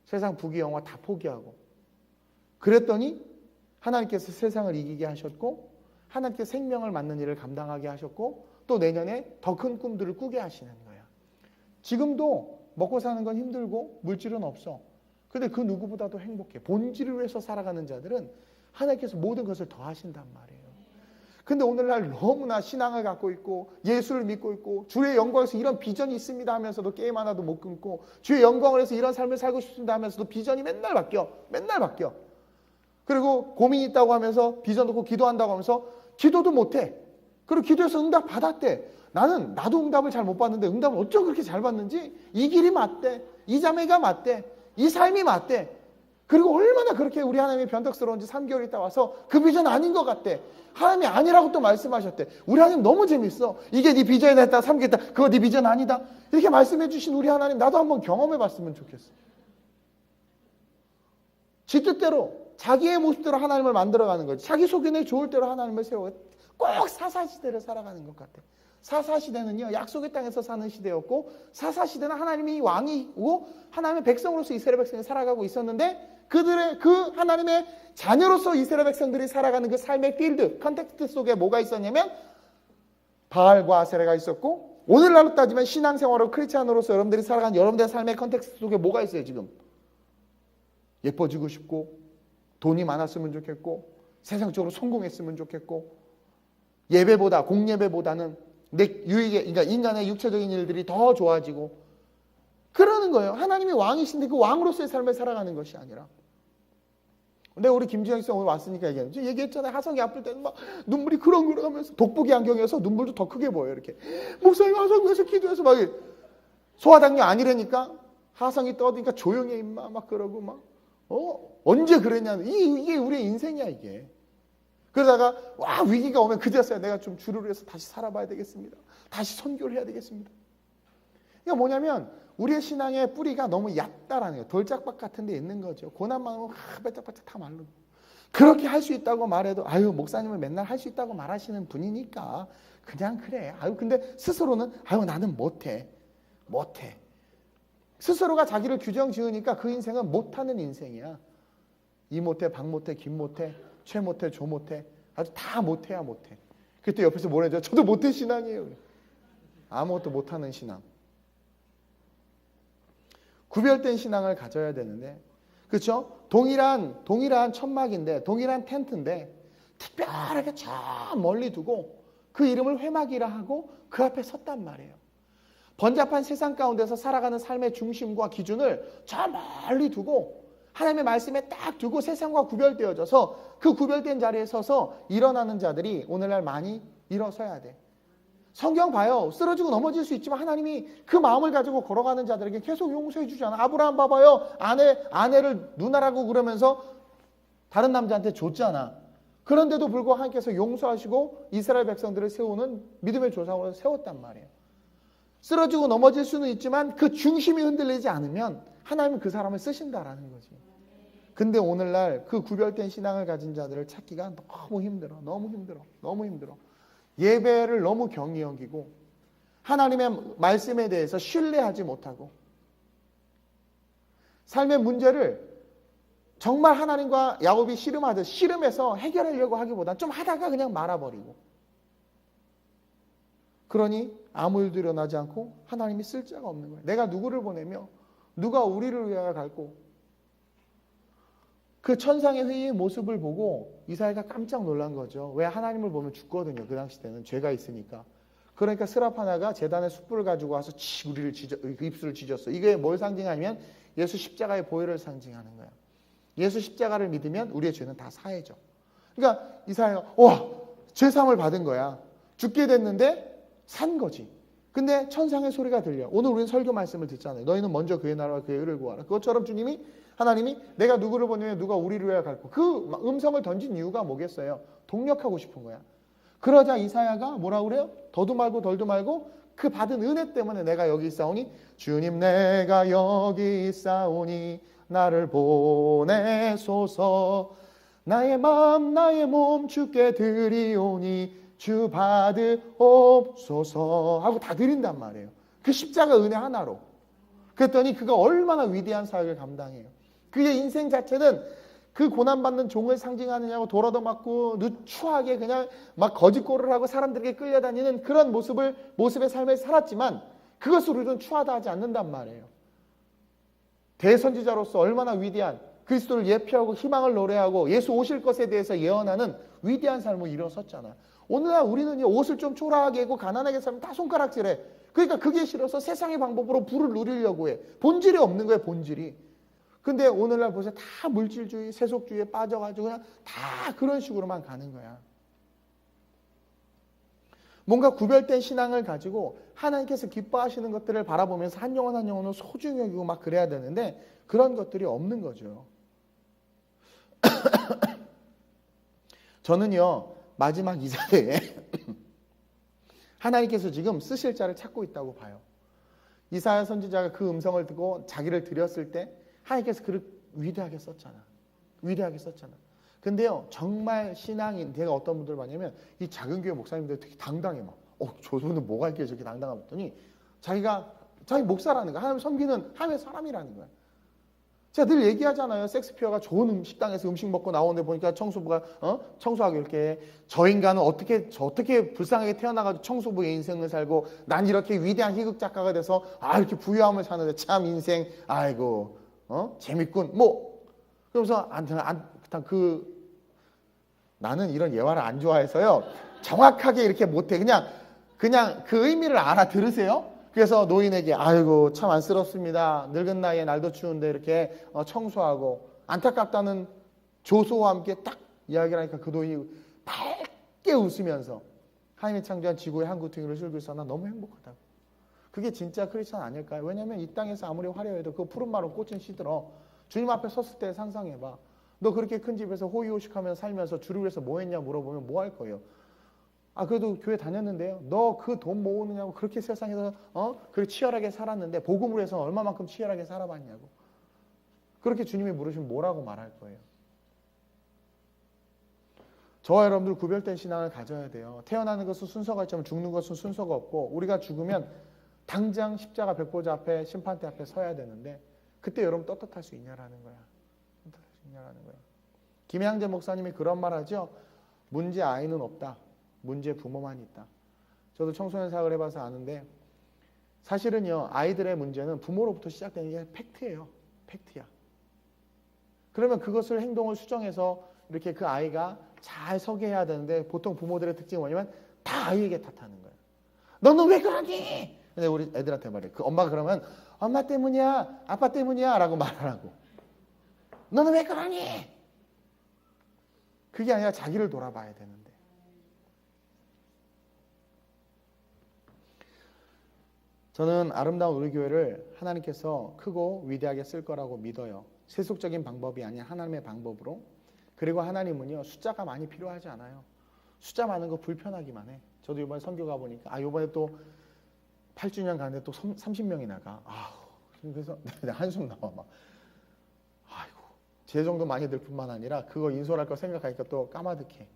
세상 부귀영화 다 포기하고. 그랬더니 하나님께서 세상을 이기게 하셨고 하나님께 생명을 맡는 일을 감당하게 하셨고 또 내년에 더 큰 꿈들을 꾸게 하시는 거야. 지금도 먹고 사는 건 힘들고 물질은 없어. 근데 그 누구보다도 행복해. 본질을 위해서 살아가는 자들은 하나님께서 모든 것을 더하신단 말이에요. 근데 오늘날 너무나 신앙을 갖고 있고 예수를 믿고 있고 주의 영광에서 이런 비전이 있습니다 하면서도 게임 하나도 못 끊고 주의 영광을 해서 이런 삶을 살고 싶습니다 하면서도 비전이 맨날 바뀌어. 그리고 고민이 있다고 하면서 비전 놓고 기도한다고 하면서 기도도 못해. 그리고 기도해서 응답 받았대. 나도 응답을 잘 못 받는데 응답을 어쩜 그렇게 잘 받는지 이 길이 맞대. 이 자매가 맞대. 이 삶이 맞대. 그리고 얼마나 그렇게 우리 하나님이 변덕스러운지 3개월 있다 와서 그 비전 아닌 것 같대. 하나님이 아니라고 또 말씀하셨대. 우리 하나님 너무 재밌어. 이게 네 비전이다 했다 3개월 있다. 그거 네 비전 아니다. 이렇게 말씀해 주신 우리 하나님 나도 한번 경험해 봤으면 좋겠어. 지 뜻대로 자기의 모습대로 하나님을 만들어가는 거지. 자기 속에 좋을 대로 하나님을 세워. 꼭 사사시대를 살아가는 것 같아. 사사시대는요 약속의 땅에서 사는 시대였고 사사시대는 하나님이 왕이고 하나님의 백성으로서 이스라엘 백성이 살아가고 있었는데 그들의 그 하나님의 자녀로서 이스라엘 백성들이 살아가는 그 삶의 필드 컨텍스트 속에 뭐가 있었냐면 바알과 아세라가 있었고 오늘날로 따지면 신앙생활로 크리스찬으로서 여러분들이 살아가는 여러분들의 삶의 컨텍스트 속에 뭐가 있어요 지금? 예뻐지고 싶고 돈이 많았으면 좋겠고 세상적으로 성공했으면 좋겠고 예배보다 공예배보다는 내 유익에 그러니까 인간의 육체적인 일들이 더 좋아지고 그러는 거예요. 하나님이 왕이신데 그 왕으로서의 삶을 살아가는 것이 아니라. 근데 우리 김지영 씨 오늘 왔으니까 얘기했잖아요. 하성이 아플 때는 막 눈물이 그렁그렁하면서 돋보기 안경이어서 눈물도 더 크게 보여요. 이렇게 목사님 하성에서 기도해서 막 소화당뇨 아니라니까 하성이 떠드니까 조용히 해 임마 막 그러고 막 언제 그랬냐는 이게 우리의 인생이야 이게. 그러다가 와 위기가 오면 그제서야 내가 좀 주를 위해서 다시 살아봐야 되겠습니다. 다시 선교를 해야 되겠습니다. 이게 뭐냐면 우리의 신앙의 뿌리가 너무 얕다라는 거예요. 돌짝밭 같은 데 있는 거죠. 고난만 오면 바짝바짝 다 마르고. 그렇게 할 수 있다고 말해도 목사님은 맨날 할 수 있다고 말하시는 분이니까 그냥 그래. 근데 스스로는 나는 못해. 스스로가 자기를 규정 지으니까 그 인생은 못하는 인생이야. 이 못해, 박 못해, 김 못해, 최 못해, 조 못해. 아주 다 못해야 못해. 그때 옆에서 뭐라 해줘? 저도 못해 신앙이에요. 아무것도 못하는 신앙. 구별된 신앙을 가져야 되는데, 그렇죠? 동일한 천막인데, 동일한 텐트인데, 특별하게 저 멀리 두고 그 이름을 회막이라 하고 그 앞에 섰단 말이에요. 번잡한 세상 가운데서 살아가는 삶의 중심과 기준을 저 멀리 두고 하나님의 말씀에 딱 두고 세상과 구별되어져서 그 구별된 자리에 서서 일어나는 자들이 오늘날 많이 일어서야 돼. 성경 봐요. 쓰러지고 넘어질 수 있지만 하나님이 그 마음을 가지고 걸어가는 자들에게 계속 용서해 주지 않아. 아브라함 봐봐요. 아내를 누나라고 그러면서 다른 남자한테 줬잖아. 그런데도 불구하고 하나님께서 용서하시고 이스라엘 백성들을 세우는 믿음의 조상으로 세웠단 말이에요. 쓰러지고 넘어질 수는 있지만 그 중심이 흔들리지 않으면 하나님은 그 사람을 쓰신다라는 거지. 근데 오늘날 그 구별된 신앙을 가진 자들을 찾기가 너무 힘들어. 너무 힘들어. 너무 힘들어. 예배를 너무 경히 여기고 하나님의 말씀에 대해서 신뢰하지 못하고 삶의 문제를 정말 하나님과 야곱이 씨름하듯 씨름해서 해결하려고 하기보단 좀 하다가 그냥 말아버리고 그러니 아무 일도 일어나지 않고 하나님이 쓸 자가 없는 거예요. 내가 누구를 보내며 누가 우리를 위하여 갈고 그 천상의 회의의 모습을 보고 이사야가 깜짝 놀란 거죠. 왜? 하나님을 보면 죽거든요. 그 당시 때는 죄가 있으니까. 그러니까 스라파나가 제단의 숯불을 가지고 와서 우리를 입술을 찢었어. 이게 뭘 상징하냐면 예수 십자가의 보혈을 상징하는 거야. 예수 십자가를 믿으면 우리의 죄는 다 사해져. 그러니까 이사야가 죄사함을 받은 거야. 죽게 됐는데 산 거지. 근데 천상의 소리가 들려. 오늘 우리는 설교 말씀을 듣잖아요. 너희는 먼저 그의 나라와 그의 의를 구하라. 그것처럼 하나님이 내가 누구를 보내면 누가 우리를 위하여 갈고 그 음성을 던진 이유가 뭐겠어요? 동력하고 싶은 거야. 그러자 이사야가 뭐라고 그래요? 더도 말고 덜도 말고 그 받은 은혜 때문에 내가 여기 있사오니 주님 내가 여기 있사오니 나를 보내소서 나의 마음 나의 몸 주께 드리오니 주 받으옵소서 하고 다 드린단 말이에요. 그 십자가 은혜 하나로. 그랬더니 그가 얼마나 위대한 사역을 감당해요. 그의 인생 자체는 그 고난받는 종을 상징하느냐고 돌아도 맞고 누추하게 그냥 막 거짓골을 하고 사람들에게 끌려다니는 그런 모습의 삶을 살았지만 그것을 우리는 추하다 하지 않는단 말이에요. 대선지자로서 얼마나 위대한 그리스도를 예표하고 희망을 노래하고 예수 오실 것에 대해서 예언하는 위대한 삶을 이뤄섰잖아. 오늘날 우리는 옷을 좀 초라하게 하고 가난하게 살면 다 손가락질해. 그러니까 그게 싫어서 세상의 방법으로 부를 누리려고 해. 본질이 없는 거야, 본질이. 근데 오늘날 보세요. 다 물질주의, 세속주의에 빠져가지고 그냥 다 그런 식으로만 가는 거야. 뭔가 구별된 신앙을 가지고 하나님께서 기뻐하시는 것들을 바라보면서 한 영혼 한 영혼을 소중히 여기고 막 그래야 되는데 그런 것들이 없는 거죠. 저는요. 마지막 이 자리에 하나님께서 지금 쓰실 자를 찾고 있다고 봐요. 이사야 선지자가 그 음성을 듣고 자기를 드렸을 때 하나님께서 그를 위대하게 썼잖아. 위대하게 썼잖아. 근데요, 정말 신앙인, 제가 어떤 분들 봤냐면, 이 작은 교회 목사님들 되게 당당해, 막. 저 분은 뭐가 있길래 저렇게 당당하고 했더니, 자기 목사라는 거야. 하나님 섬기는 하나님의 사람이라는 거야. 제가 늘 얘기하잖아요. 섹스피어가 좋은 식당에서 음식 먹고 나오는데 보니까 청소부가, 청소하고 이렇게, 저 인간은 어떻게 불쌍하게 태어나가지고 청소부의 인생을 살고, 난 이렇게 위대한 희극 작가가 돼서, 이렇게 부유함을 사는데 참 인생, 아이고, 재밌군. 그러면서, 나는 이런 예화를 안 좋아해서요. 정확하게 이렇게 못해. 그냥 그 의미를 알아들으세요. 그래서 노인에게 아이고 참 안쓰럽습니다. 늙은 나이에 날도 추운데 이렇게 청소하고 안타깝다는 조소와 함께 딱 이야기를 하니까 그 노인이 밝게 웃으면서 하나님이 창조한 지구의 한 구퉁이를 쓸고 있어. 나 너무 행복하다고. 그게 진짜 크리스찬 아닐까요? 왜냐하면 이 땅에서 아무리 화려해도 그 푸른 마른 꽃은 시들어. 주님 앞에 섰을 때 상상해봐. 너 그렇게 큰 집에서 호의호식하면서 살면서 주를 위해서 뭐 했냐 물어보면 뭐 할 거예요? 그래도 교회 다녔는데요. 너 그 돈 모으느냐고 그렇게 세상에서 그렇게 치열하게 살았는데 복음으로 해서 얼마만큼 치열하게 살아봤냐고. 그렇게 주님이 물으시면 뭐라고 말할 거예요? 저와 여러분들 구별된 신앙을 가져야 돼요. 태어나는 것은 순서가 있지만 죽는 것은 순서가 없고 우리가 죽으면 당장 십자가 백보자 앞에 심판대 앞에 서야 되는데 그때 여러분 떳떳할 수 있냐라는 거야. 떳떳할 수 있냐라는 거야. 김양재 목사님이 그런 말 하죠. 문제 아이는 없다. 문제 부모만 있다. 저도 청소년 사역을 해봐서 아는데 사실은요. 아이들의 문제는 부모로부터 시작되는 게 팩트예요. 팩트야. 그러면 그것을 행동을 수정해서 이렇게 그 아이가 잘 서게 해야 되는데 보통 부모들의 특징이 뭐냐면 다 아이에게 탓하는 거예요. 너는 왜 그러니? 근데 우리 애들한테 말해. 그 엄마가 그러면 엄마 때문이야, 아빠 때문이야 라고 말하라고. 너는 왜 그러니? 그게 아니라 자기를 돌아봐야 되는데. 저는 아름다운 우리 교회를 하나님께서 크고 위대하게 쓸 거라고 믿어요. 세속적인 방법이 아닌 하나님의 방법으로. 그리고 하나님은요, 숫자가 많이 필요하지 않아요. 숫자 많은 거 불편하기만 해. 저도 이번에 선교 가보니까 이번에 또 8주년 가는데 또 30명이 나가. 그래서 한숨 나와 막. 아이고, 제 정도 많이 들 뿐만 아니라 그거 인솔할 거 생각하니까 또 까마득해.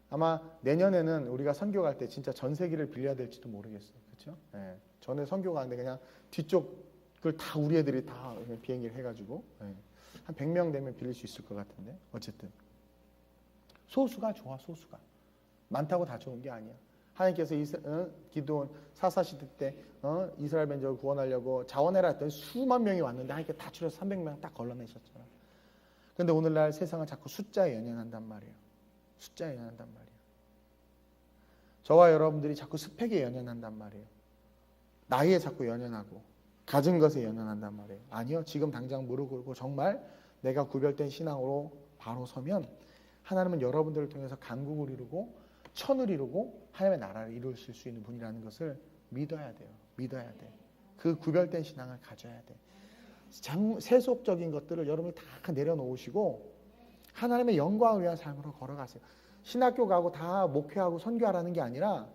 아마 내년에는 우리가 선교 갈 때 진짜 전세기를 빌려야 될지도 모르겠어요. 그렇죠? 전에 선교 가는데 그냥 뒤쪽을 다 우리 애들이 다 비행기를 해가지고 한 100명 되면 빌릴 수 있을 것 같은데. 어쨌든 소수가 좋아. 소수가 많다고 다 좋은 게 아니야. 하나님께서 기도원 사사시대 때 이스라엘 민족을 구원하려고 자원해라 했더니 수만 명이 왔는데 하나님께 다 줄여서 300명 딱 걸러내셨잖아. 그런데 오늘날 세상은 자꾸 숫자에 연연한단 말이에요. 숫자에 연연한단 말이에요. 저와 여러분들이 자꾸 스펙에 연연한단 말이에요. 나이에 자꾸 연연하고 가진 것에 연연한단 말이에요. 아니요. 지금 당장 무릎 꿇고 정말 내가 구별된 신앙으로 바로 서면 하나님은 여러분들을 통해서 강국을 이루고 천을 이루고 하나님의 나라를 이루실 수 있는 분이라는 것을 믿어야 돼요. 믿어야 돼. 그 구별된 신앙을 가져야 돼. 세속적인 것들을 여러분이 다 내려놓으시고 하나님의 영광을 위한 삶으로 걸어가세요. 신학교 가고 다 목회하고 선교하라는 게 아니라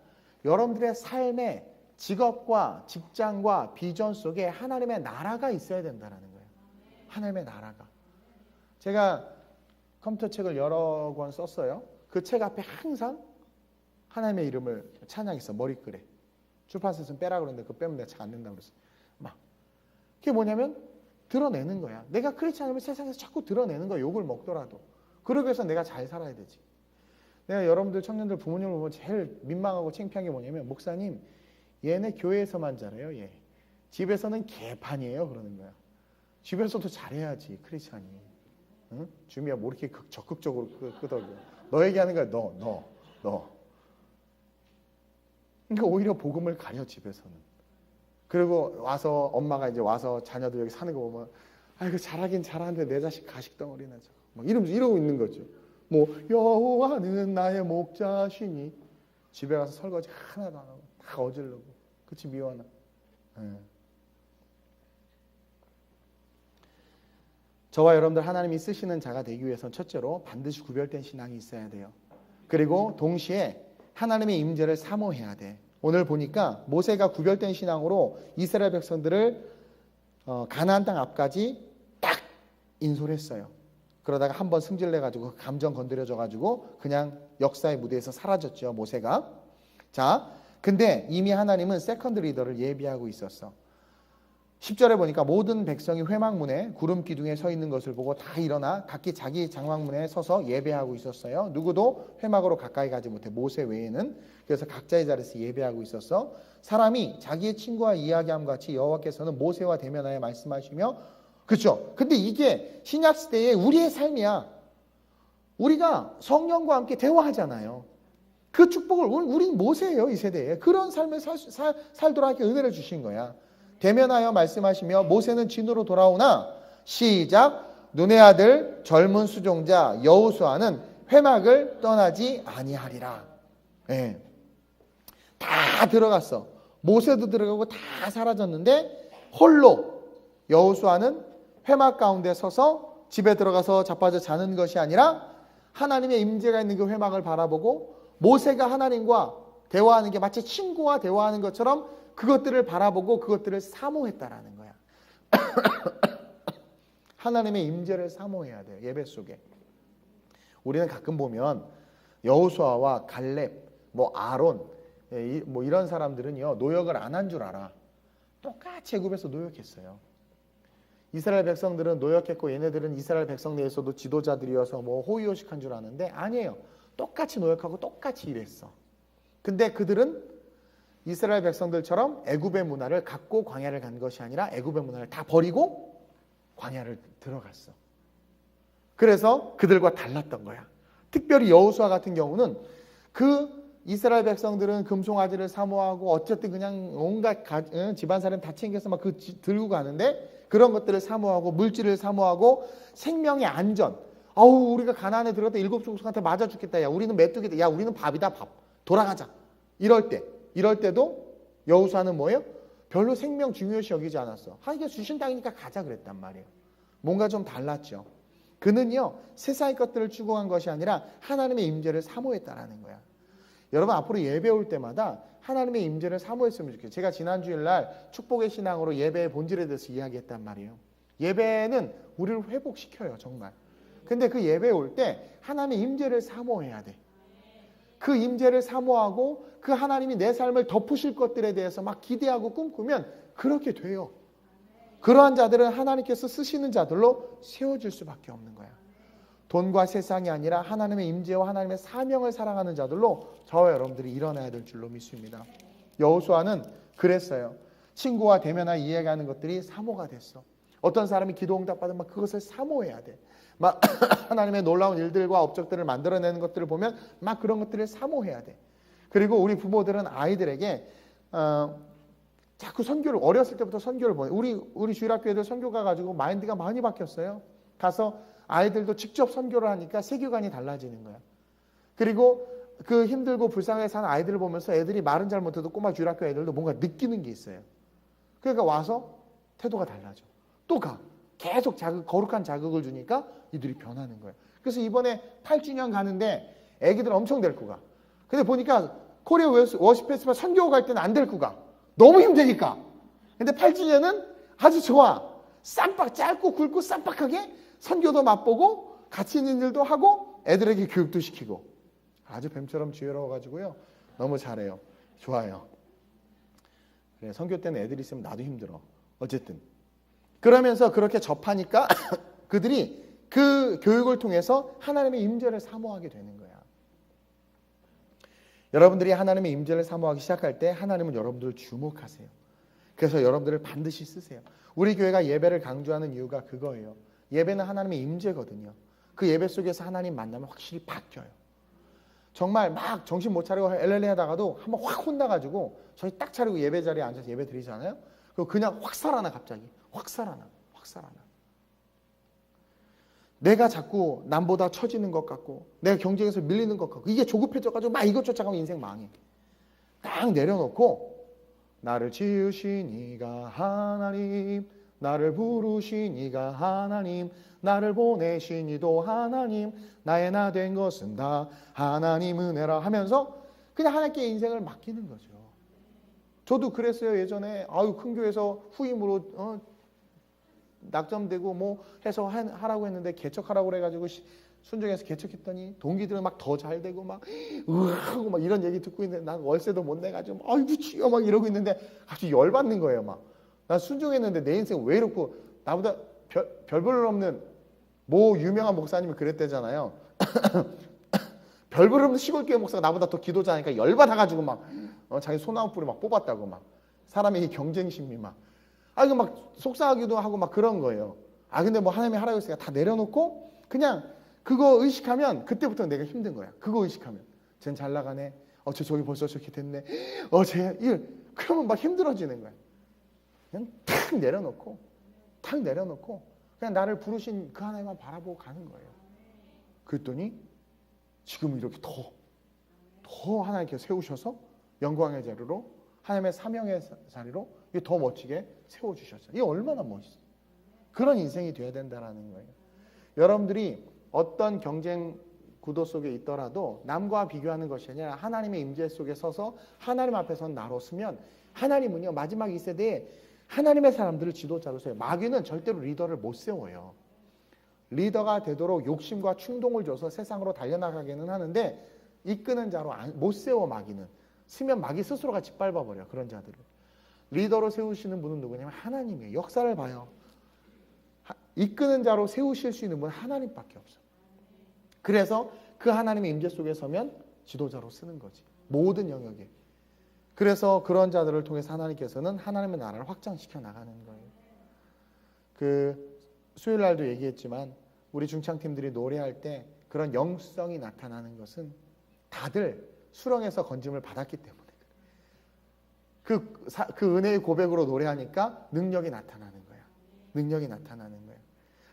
여러분들의 삶의 직업과 직장과 비전 속에 하나님의 나라가 있어야 된다는 거예요. 하나님의 나라가. 제가 컴퓨터 책을 여러 권 썼어요. 그 책 앞에 항상 하나님의 이름을 찬양했어. 머리글에. 출판사에서는 빼라 그러는데 그거 빼면 내가 책 안 된다고 그랬어. 막. 그게 뭐냐면 드러내는 거야. 내가 그렇지 않으면 세상에서 자꾸 드러내는 거야. 욕을 먹더라도. 그러기 위해서 내가 잘 살아야 되지. 내가 여러분들 청년들 부모님을 보면 제일 민망하고 창피한 게 뭐냐면 목사님 얘네 교회에서만 잘해요. 얘. 집에서는 개판이에요. 그러는 거야. 집에서도 잘해야지. 크리스찬이. 응? 주미야 뭐 이렇게 적극적으로 끄덕여. 너 얘기하는 거야. 너. 그러니까 오히려 복음을 가려 집에서는. 그리고 와서 엄마가 이제 와서 자녀들 여기 사는 거 보면 아이고 잘하긴 잘하는데 내 자식 가식덩어리네 저거. 막 이러고 있는 거죠. 뭐 여호와는 나의 목자시니 집에 가서 설거지 하나도 안 하고 다 어질르고 그치 미워나. 저와 여러분들 하나님이 쓰시는 자가 되기 위해서는 첫째로 반드시 구별된 신앙이 있어야 돼요. 그리고 동시에 하나님의 임재를 사모해야 돼. 오늘 보니까 모세가 구별된 신앙으로 이스라엘 백성들을 가나안 땅 앞까지 딱 인솔했어요. 그러다가 한번 승질내가지고 감정 건드려져가지고 그냥 역사의 무대에서 사라졌죠. 모세가. 자, 근데 이미 하나님은 세컨드 리더를 예비하고 있었어. 10절에 보니까 모든 백성이 회막문에 구름 기둥에 서 있는 것을 보고 다 일어나 각기 자기 장막문에 서서 예배하고 있었어요. 누구도 회막으로 가까이 가지 못해. 모세 외에는. 그래서 각자의 자리에서 예배하고 있었어. 사람이 자기의 친구와 이야기함 같이 여호와께서는 모세와 대면하여 말씀하시며 그렇죠. 근데 이게 신약 시대의 우리의 삶이야. 우리가 성령과 함께 대화하잖아요. 그 축복을 우리는 모세예요. 이 세대에. 그런 삶을 살도록 하게 은혜를 주신 거야. 대면하여 말씀하시며 모세는 진으로 돌아오나 시작 눈의 아들 젊은 수종자 여호수아는 회막을 떠나지 아니하리라. 네. 다 들어갔어. 모세도 들어가고 다 사라졌는데 홀로 여호수아는 회막 가운데 서서 집에 들어가서 자빠져 자는 것이 아니라 하나님의 임재가 있는 그 회막을 바라보고 모세가 하나님과 대화하는 게 마치 친구와 대화하는 것처럼 그것들을 바라보고 그것들을 사모했다라는 거야. 하나님의 임재를 사모해야 돼요. 예배 속에. 우리는 가끔 보면 여호수아와 갈렙, 뭐 아론, 뭐 이런 사람들은요 노역을 안 한 줄 알아. 똑같이 애굽에서 노역했어요. 이스라엘 백성들은 노역했고 얘네들은 이스라엘 백성 내에서도 지도자들이어서 뭐 호의호식한 줄 아는데 아니에요. 똑같이 노역하고 똑같이 일했어. 근데 그들은 이스라엘 백성들처럼 애굽의 문화를 갖고 광야를 간 것이 아니라 애굽의 문화를 다 버리고 광야를 들어갔어. 그래서 그들과 달랐던 거야. 특별히 여호수아 같은 경우는 그 이스라엘 백성들은 금송아지를 사모하고 어쨌든 그냥 온갖 집안 사람 다 챙겨서 막 들고 가는데 그런 것들을 사모하고 물질을 사모하고 생명의 안전. 아우 우리가 가나안에 들어갔다 일곱 족속한테 맞아 죽겠다. 야 우리는 메뚜기다. 야 우리는 밥이다 밥. 돌아가자. 이럴 때도 여호수아는 뭐예요? 별로 생명 중요시 여기지 않았어. 이게 주신 땅이니까 가자 그랬단 말이에요. 뭔가 좀 달랐죠. 그는요 세상의 것들을 추구한 것이 아니라 하나님의 임재를 사모했다라는 거야. 여러분 앞으로 예배 올 때마다 하나님의 임재를 사모했으면 좋겠어요. 제가 지난 주일날 축복의 신앙으로 예배의 본질에 대해서 이야기했단 말이에요. 예배는 우리를 회복시켜요 정말. 근데 그 예배에 올 때 하나님의 임재를 사모해야 돼. 그 임재를 사모하고 그 하나님이 내 삶을 덮으실 것들에 대해서 막 기대하고 꿈꾸면 그렇게 돼요. 그러한 자들은 하나님께서 쓰시는 자들로 세워질 수밖에 없는 거야. 돈과 세상이 아니라 하나님의 임재와 하나님의 사명을 사랑하는 자들로 저와 여러분들이 일어나야 될 줄로 믿습니다. 여호수아는 그랬어요. 친구와 대면하여 이야기하는 것들이 사모가 됐어. 어떤 사람이 기도 응답받으면 그것을 사모해야 돼. 막 하나님의 놀라운 일들과 업적들을 만들어내는 것들을 보면 막 그런 것들을 사모해야 돼. 그리고 우리 부모들은 아이들에게 자꾸 선교를 어렸을 때부터 선교를 보내. 우리 주일학교 애들 선교 가가지고 마인드가 많이 바뀌었어요. 가서 아이들도 직접 선교를 하니까 세계관이 달라지는 거야. 그리고 그 힘들고 불쌍하게 사는 아이들을 보면서 애들이 말은 잘 못해도 꼬마 주일학교 애들도 뭔가 느끼는 게 있어요. 그러니까 와서 태도가 달라져. 또 가. 계속 거룩한 자극을 주니까 이들이 변하는 거예요. 그래서 이번에 8주년 가는데 애기들 엄청 데리고 가. 근데 보니까 코리아 워십 페스티벌 선교 갈 때는 안 데리고 가. 너무 힘드니까. 근데 8주년은 아주 좋아. 쌈박 짧고 굵고 쌈박하게 선교도 맛보고 같이 있는 일도 하고 애들에게 교육도 시키고 아주 뱀처럼 지혜로워가지고요. 너무 잘해요. 좋아요. 그래, 선교 때는 애들이 있으면 나도 힘들어. 어쨌든 그러면서 그렇게 접하니까 그들이 그 교육을 통해서 하나님의 임재를 사모하게 되는 거야. 여러분들이 하나님의 임재를 사모하기 시작할 때 하나님은 여러분들을 주목하세요. 그래서 여러분들을 반드시 쓰세요. 우리 교회가 예배를 강조하는 이유가 그거예요. 예배는 하나님의 임재거든요. 그 예배 속에서 하나님 만나면 확실히 바뀌어요. 정말 막 정신 못 차리고 엘렐레 하다가도 한번 확 혼나가지고 저희 딱 차리고 예배 자리에 앉아서 예배 드리잖아요. 그리고 그냥 확 살아나 갑자기. 확 살아나. 내가 자꾸 남보다 처지는 것 같고 내가 경쟁에서 밀리는 것 같고 이게 조급해져가지고 막 이것 쫓아가면 인생 망해. 딱 내려놓고 나를 지으신 이가 하나님, 나를 부르신 이가 하나님, 나를 보내신 이도 하나님, 나의 나 된 것은 다 하나님 은혜라 하면서 그냥 하나님께 인생을 맡기는 거죠. 저도 그랬어요. 예전에 큰 교회에서 후임으로 낙점되고 뭐 해서 하라고 했는데 개척하라고 그래가지고 순종해서 개척했더니 동기들은 막 더 잘 되고 막 하고 막 이런 얘기 듣고 있는데 난 월세도 못 내가지고 아이고 주여 막 이러고 있는데 갑자기 열받는 거예요. 막 난 순종했는데 내 인생 왜 이렇고 나보다 별 볼 없는 뭐 유명한 목사님이 그랬대잖아요. 별 볼 없는 시골교회 목사가 나보다 더 기도 잘하니까 열받아가지고 막 자기 소나무 뿌리 막 뽑았다고 막 사람에게 경쟁심이 막 이거 막 속상하기도 하고 막 그런 거예요. 근데 뭐 하나님이 하라고 했으니까 다 내려놓고 그냥 그거 의식하면 그때부터 내가 힘든 거야. 그거 의식하면 쟨 잘 나가네. 쟤 저기 벌써 저렇게 됐네. 그러면 막 힘들어지는 거야. 그냥 탁 내려놓고 그냥 나를 부르신 그 하나님만 바라보고 가는 거예요. 그랬더니 지금 이렇게 더 하나님께 세우셔서 영광의 자리로 하나님의 사명의 자리로 더 멋지게 세워주셨어요. 이게 얼마나 멋있어요. 그런 인생이 되어야 된다는 거예요. 여러분들이 어떤 경쟁 구도 속에 있더라도 남과 비교하는 것이 아니라 하나님의 임재 속에 서서 하나님 앞에서 나로 서면 하나님은요 마지막 이 세대에 하나님의 사람들을 지도자로 세워요. 마귀는 절대로 리더를 못 세워요. 리더가 되도록 욕심과 충동을 줘서 세상으로 달려나가기는 하는데 이끄는 자로 못 세워. 마귀는 쓰면 마귀 스스로가 짓밟아버려. 그런 자들을 리더로 세우시는 분은 누구냐면 하나님이에요. 역사를 봐요. 이끄는 자로 세우실 수 있는 분은 하나님밖에 없어. 그래서 그 하나님의 임재 속에 서면 지도자로 쓰는 거지. 모든 영역에. 그래서 그런 자들을 통해서 하나님께서는 하나님의 나라를 확장시켜 나가는 거예요. 수요일 날도 얘기했지만 우리 중창팀들이 노래할 때 그런 영성이 나타나는 것은 다들 수렁에서 건짐을 받았기 때문에 그 은혜의 고백으로 노래하니까 능력이 나타나는 거야. 능력이 나타나는 거야.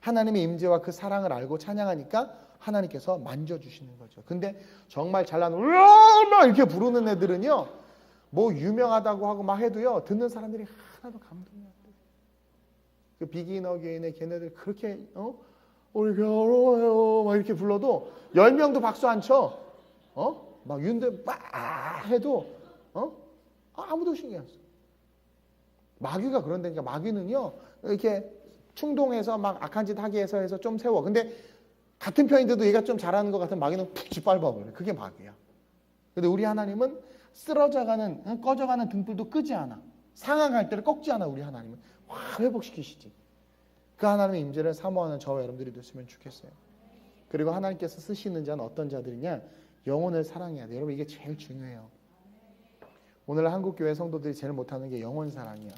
하나님의 임재와 그 사랑을 알고 찬양하니까 하나님께서 만져주시는 거죠. 근데 정말 잘난 막 이렇게 부르는 애들은요, 뭐 유명하다고 하고 막 해도요, 듣는 사람들이 하나도 감동이 안 돼. 그 비긴 어게인의 걔네들 그렇게 우리 결혼해요 막 이렇게 불러도 10명도 박수 안 쳐. 막 윤대 막 해도 아무도 신경 안 써. 마귀가 그런다니까. 마귀는요, 이렇게 충동해서 막 악한 짓 하게 해서 좀 세워. 근데 같은 편인데도 얘가 좀 잘하는 것 같은 마귀는 푹 짓밟아버려. 그게 마귀야. 근데 우리 하나님은 쓰러져가는, 꺼져가는 등불도 끄지 않아. 상황할 때를 꺾지 않아. 우리 하나님은 확 회복시키시지. 그 하나님의 임재를 사모하는 저와 여러분들이 됐으면 좋겠어요. 그리고 하나님께서 쓰시는 자는 어떤 자들이냐? 영혼을 사랑해야 돼. 여러분, 이게 제일 중요해요. 오늘 한국교회 성도들이 제일 못하는 게 영혼 사랑이야.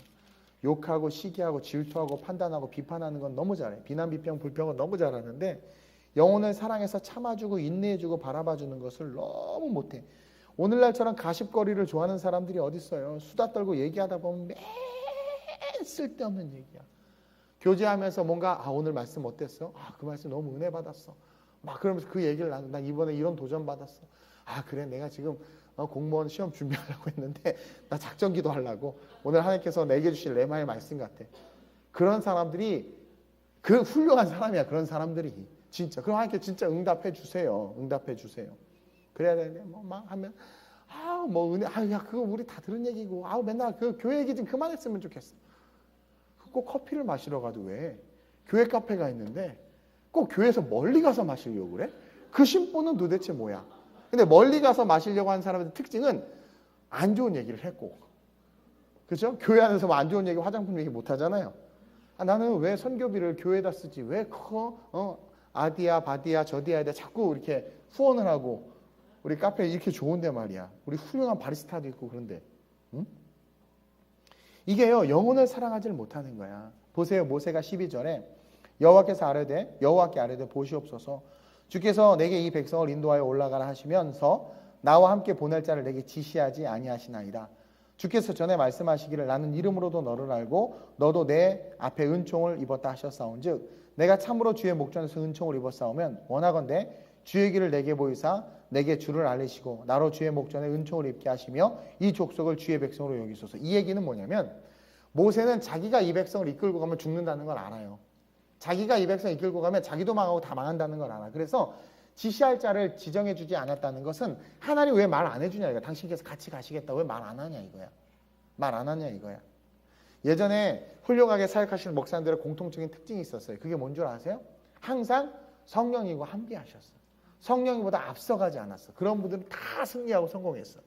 욕하고 시기하고 질투하고 판단하고 비판하는 건 너무 잘해. 비난, 비평, 불평은 너무 잘하는데 영혼을 사랑해서 참아주고 인내해주고 바라봐주는 것을 너무 못해. 오늘날처럼 가십거리를 좋아하는 사람들이 어디 있어요? 수다 떨고 얘기하다 보면 맨 쓸데없는 얘기야. 교제하면서 뭔가 오늘 말씀 어땠어? 그 말씀 너무 은혜 받았어. 막 그러면서 그 얘기를 난 이번에 이런 도전 받았어. 그래 내가 지금 공무원 시험 준비하려고 했는데 나 작전기도 하려고 오늘 하나님께서 내게 주실 레마의 말씀 같아. 그런 사람들이 그 훌륭한 사람이야. 그런 사람들이 진짜 그럼 하나님께 진짜 응답해 주세요. 응답해 주세요. 그래야 되는데 뭐 막 하면 뭐 은혜 야 그거 우리 다 들은 얘기고 맨날 그 교회 얘기 좀 그만했으면 좋겠어. 꼭 커피를 마시러 가도 왜 교회 카페가 있는데 꼭 교회에서 멀리 가서 마시려고 그래? 그 심보는 도대체 뭐야? 근데 멀리 가서 마시려고 하는 사람의 특징은 안 좋은 얘기를 했고, 그렇죠? 교회 안에서 뭐 안 좋은 얘기, 화장품 얘기 못 하잖아요. 나는 왜 선교비를 교회에다 쓰지? 왜 그거 아디야 바디야 저디야에다 자꾸 이렇게 후원을 하고 우리 카페 이렇게 좋은데 말이야. 우리 훌륭한 바리스타도 있고 그런데 응? 이게요 영혼을 사랑하지를 못하는 거야. 보세요. 모세가 12절에 여호와께 아뢰되 보시옵소서 주께서 내게 이 백성을 인도하여 올라가라 하시면서 나와 함께 보낼 자를 내게 지시하지 아니하시나이다. 주께서 전에 말씀하시기를 나는 이름으로도 너를 알고 너도 내 앞에 은총을 입었다 하셨사온즉 내가 참으로 주의 목전에서 은총을 입었사오면 원하건대 주의 길을 내게 보이사 내게 주를 알리시고 나로 주의 목전에 은총을 입게 하시며 이 족속을 주의 백성으로 여기소서. 이 얘기는 뭐냐면 모세는 자기가 이 백성을 이끌고 가면 죽는다는 걸 알아요. 자기가 이 백성 이끌고 가면 자기도 망하고 다 망한다는 걸 알아. 그래서 지시할 자를 지정해 주지 않았다는 것은 하나님 왜 말 안 해주냐 이거야. 당신께서 같이 가시겠다 왜 말 안 하냐 이거야. 말 안 하냐 이거야. 예전에 훌륭하게 사역하시는 목사님들의 공통적인 특징이 있었어요. 그게 뭔 줄 아세요? 항상 성령이고 함께하셨어. 성령보다 앞서가지 않았어. 그런 분들은 다 승리하고 성공했어.